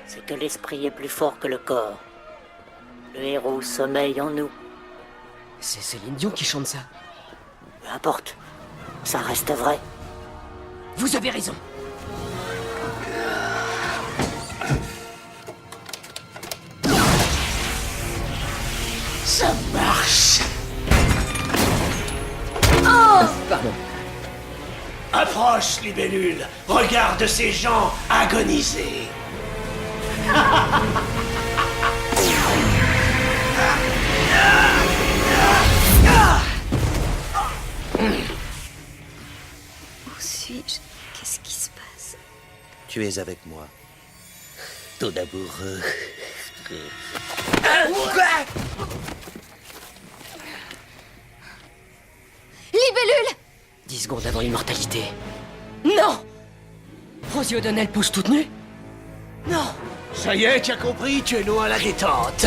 c'est que l'esprit est plus fort que le corps. Le héros sommeille en nous. C'est Céline Dion qui chante ça. Peu importe, ça reste vrai. Vous avez raison. Ça marche. Oh! Pardon. Approche, libellule. Regarde ces gens agoniser. Où suis-je? Qu'est-ce qui se passe? Tu es avec moi. Ton amoureux. Libellule! 10 secondes avant l'immortalité. Non! Rosie O'Donnell pousse toute nue? Non! Ça y est, tu as compris, tu es loin à la détente.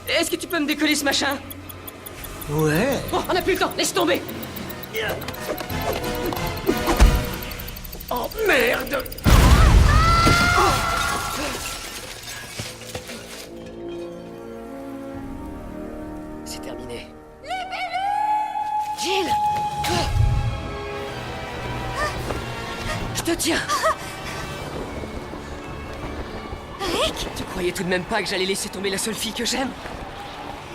Est-ce que tu peux me décoller ce machin? Ouais. Oh, on n'a plus le temps, laisse tomber! Oh merde! C'est terminé. Jill! Je te tiens! Rick? Tu croyais tout de même pas que j'allais laisser tomber la seule fille que j'aime?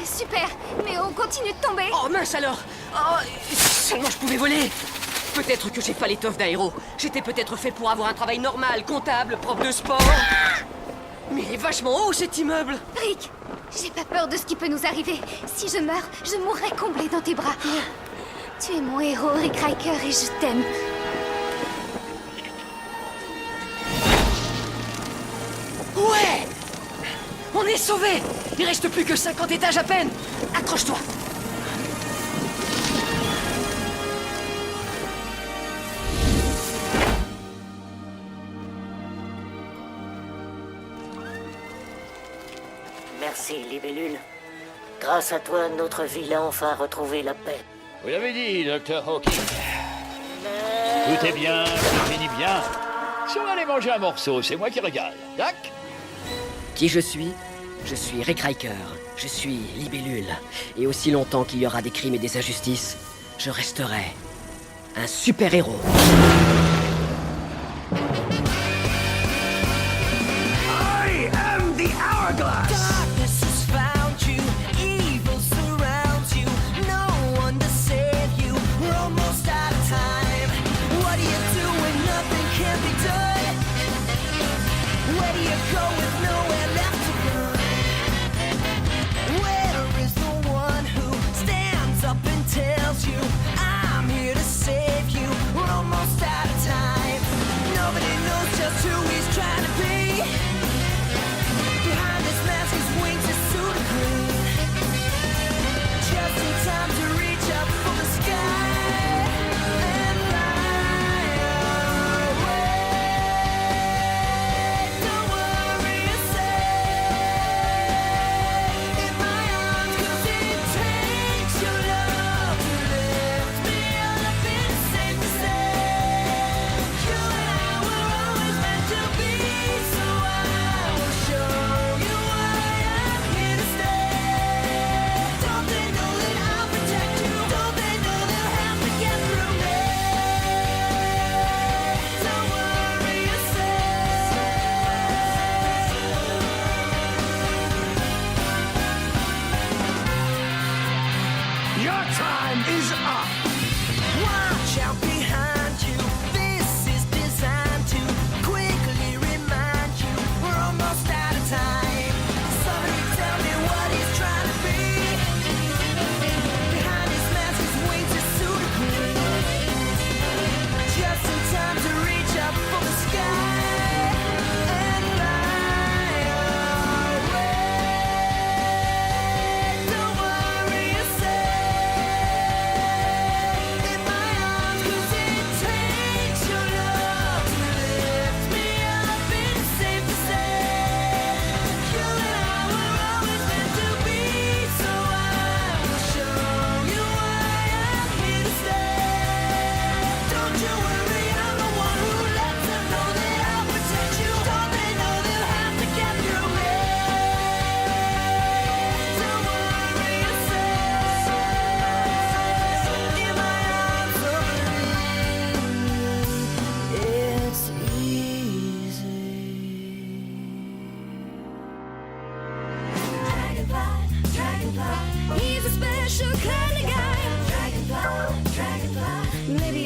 Super, mais on continue de tomber. Oh mince alors! Oh, seulement je pouvais voler! Peut-être que j'ai pas l'étoffe d'un héros. J'étais peut-être fait pour avoir un travail normal, comptable, prof de sport. Mais il est vachement haut cet immeuble! Rick, j'ai pas peur de ce qui peut nous arriver. Si je meurs, je mourrai comblée dans tes bras. Tu es mon héros, Rick Riker, et je t'aime. Ouais! On est sauvés! Il reste plus que 50 étages à peine! Accroche-toi! Merci, Libellule. Grâce à toi, notre ville a enfin retrouvé la paix. Vous l'avez dit, Dr. Hawking. Tout est bien, tout finit bien. Si on allait manger un morceau, c'est moi qui régale. Tac. Qui je suis? Je suis Rick Riker. Je suis Libellule. Et aussi longtemps qu'il y aura des crimes et des injustices, je resterai un super-héros. I am the Hourglass. Darkness has found you, evil surrounds you, no one to save you. We're almost out of time. What do you do when nothing can be done? Where do you go with nowhere left to run? Where is the one who stands up and tells you, I'm here to save you? We're almost out of time. Nobody knows just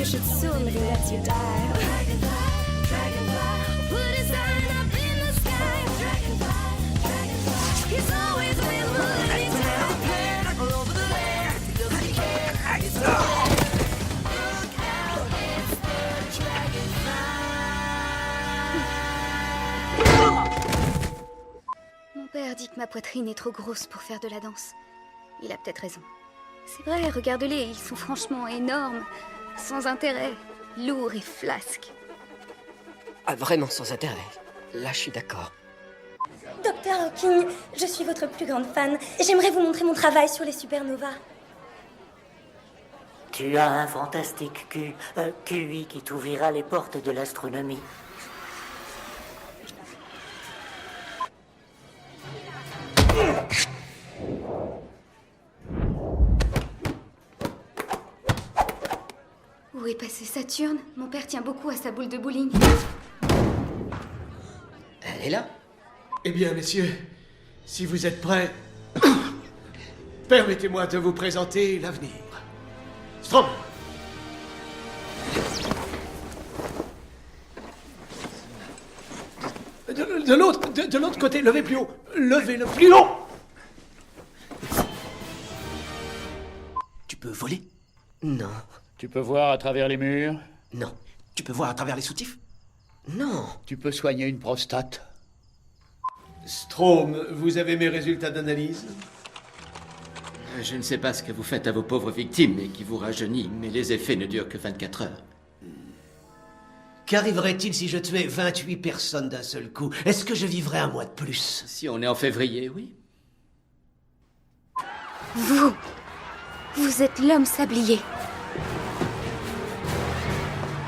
you should soon let you die. Put a sign up in the sky. He's always with me anytime. All over the land, does he care? He's look out, it's the dragonfly. Mon père dit que ma poitrine est trop grosse pour faire de la danse. Il a peut-être raison. C'est vrai, regarde-les, ils sont franchement énormes, sans intérêt, lourds et flasques. Ah, vraiment sans intérêt. Là, je suis d'accord. Docteur Hawking, je suis votre plus grande fan. J'aimerais vous montrer mon travail sur les supernovas. Tu as un fantastique QI qui t'ouvrira les portes de l'astronomie. Où est passé Saturne? Mon père tient beaucoup à sa boule de bowling. Elle est là? Eh bien, messieurs, si vous êtes prêts, permettez-moi de vous présenter l'avenir. Strom! De l'autre côté, levez plus haut. Levez-le plus haut. Tu peux voler? Non. Tu peux voir à travers les murs? Non. Tu peux voir à travers les soutifs? Non. Tu peux soigner une prostate? Strom, vous avez mes résultats d'analyse? Je ne sais pas ce que vous faites à vos pauvres victimes et qui vous rajeunit, mais les effets ne durent que 24 heures. Qu'arriverait-il si je tuais 28 personnes d'un seul coup? Est-ce que je vivrais un mois de plus? Si on est en février, oui. Vous êtes l'homme sablier.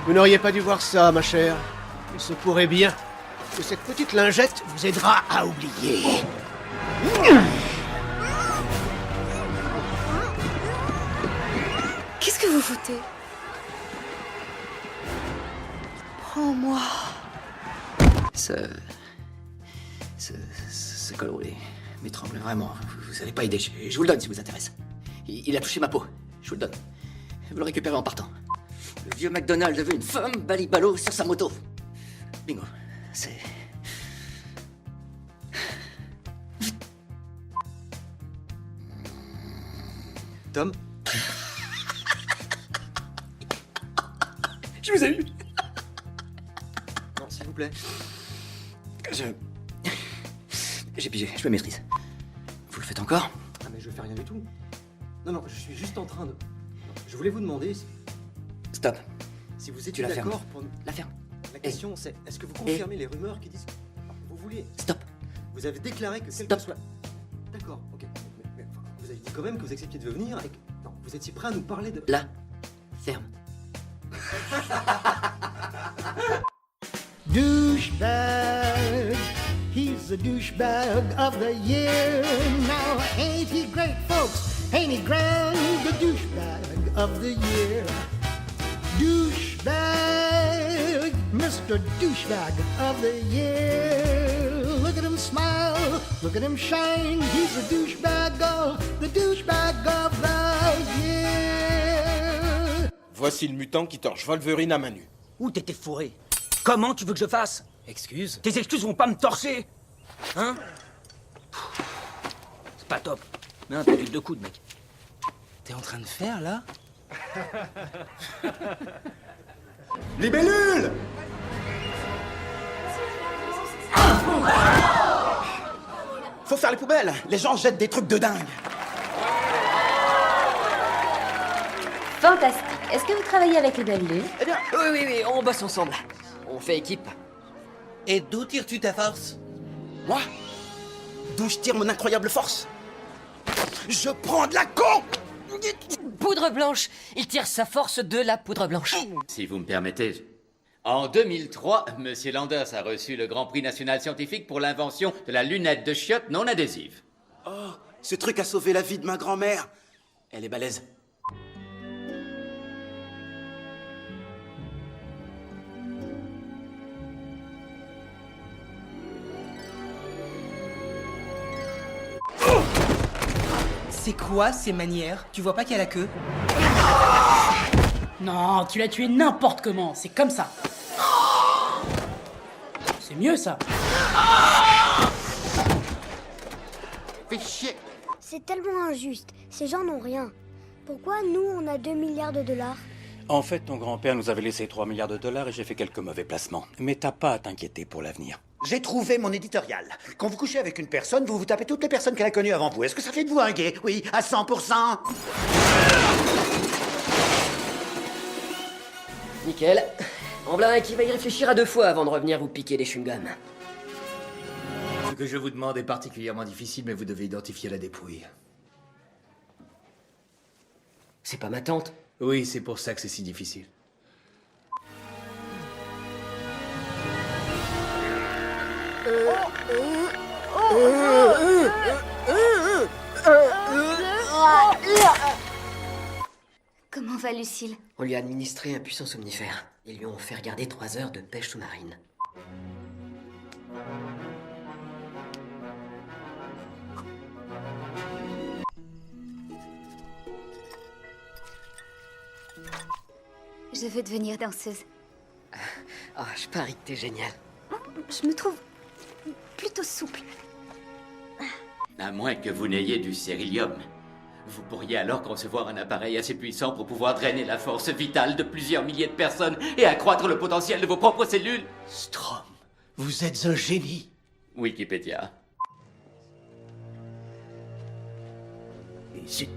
Vous n'auriez pas dû voir ça, ma chère. Il se pourrait bien que cette petite lingette vous aidera à oublier. Qu'est-ce que vous foutez? Prends-moi. Ce coloré m'étrangle vraiment. Vous n'allez pas aider. Je vous le donne si vous intéresse. Il a touché ma peau. Je vous le donne. Vous le récupérez en partant. Le vieux McDonald veut une femme balibalo sur sa moto. Bingo. C'est... Tom? Je vous ai eu. Non, s'il vous plaît. J'ai pigé, je me maîtrise. Vous le faites encore? Ah mais je fais rien du tout. Non, je suis juste en train de... Non, je voulais vous demander si... Stop. Si vous étiez la fermes. d'accord pour... La ferme. La question c'est, est-ce que vous confirmez les rumeurs qui disent que... Vous vouliez... Stop. Vous avez déclaré que quel Stop. que soit... D'accord, ok. Mais, enfin, vous avez dit quand même que vous acceptiez de venir et que... Non, vous étiez prêt à nous parler de... La ferme. Douchebag, he's the douchebag of the year. Now, ain't he great, folks? Ain't he grand? The douchebag of the year. Douchebag, Mr. Douchebag of the year. Look at him smile, look at him shine. He's the douchebag of the year. Voici le mutant qui torche Wolverine à main nue. Où t'étais fourré? Comment tu veux que je fasse? Excuse? Tes excuses vont pas me torcher. Hein? C'est pas top. Mais un peu de coude, mec. T'es en train de faire, là? Libellule! Faut faire les poubelles. Les gens jettent des trucs de dingue. Fantastique. Est-ce que vous travaillez avec les belles lunes? Eh bien, oui, on bosse ensemble. On fait équipe. Et d'où tires-tu ta force? Moi? D'où je tire mon incroyable force? Je prends de la con! Poudre blanche. Il tire sa force de la poudre blanche. Si vous me permettez. En 2003, Monsieur Landers a reçu le Grand Prix national scientifique pour l'invention de la lunette de chiottes non adhésive. Oh, ce truc a sauvé la vie de ma grand-mère. Elle est balèze. C'est quoi ces manières? Tu vois pas qu'il y a la queue? Non, tu l'as tué n'importe comment, c'est comme ça. C'est mieux ça. Fais chier. C'est tellement injuste. Ces gens n'ont rien. Pourquoi nous, on a 2 milliards de dollars? En fait, ton grand-père nous avait laissé 3 milliards de dollars et j'ai fait quelques mauvais placements. Mais t'as pas à t'inquiéter pour l'avenir. J'ai trouvé mon éditorial. Quand vous couchez avec une personne, vous vous tapez toutes les personnes qu'elle a connues avant vous. Est-ce que ça fait de vous un gay? Oui, à 100%. Nickel. Amblin qui va y réfléchir à 2 fois avant de revenir vous piquer des chewing-gums. Ce que je vous demande est particulièrement difficile, mais vous devez identifier la dépouille. C'est pas ma tante. Oui, c'est pour ça que c'est si difficile. Comment va Lucille? On lui a administré un puissant somnifère. Ils lui ont fait regarder 3 heures de pêche sous-marine. Je veux devenir danseuse. Ah, je parie que t'es génial. Je me trouve plutôt souple. À moins que vous n'ayez du sérilium. Vous pourriez alors concevoir un appareil assez puissant pour pouvoir drainer la force vitale de plusieurs milliers de personnes et accroître le potentiel de vos propres cellules. Strom, vous êtes un génie. Wikipédia. Et zut.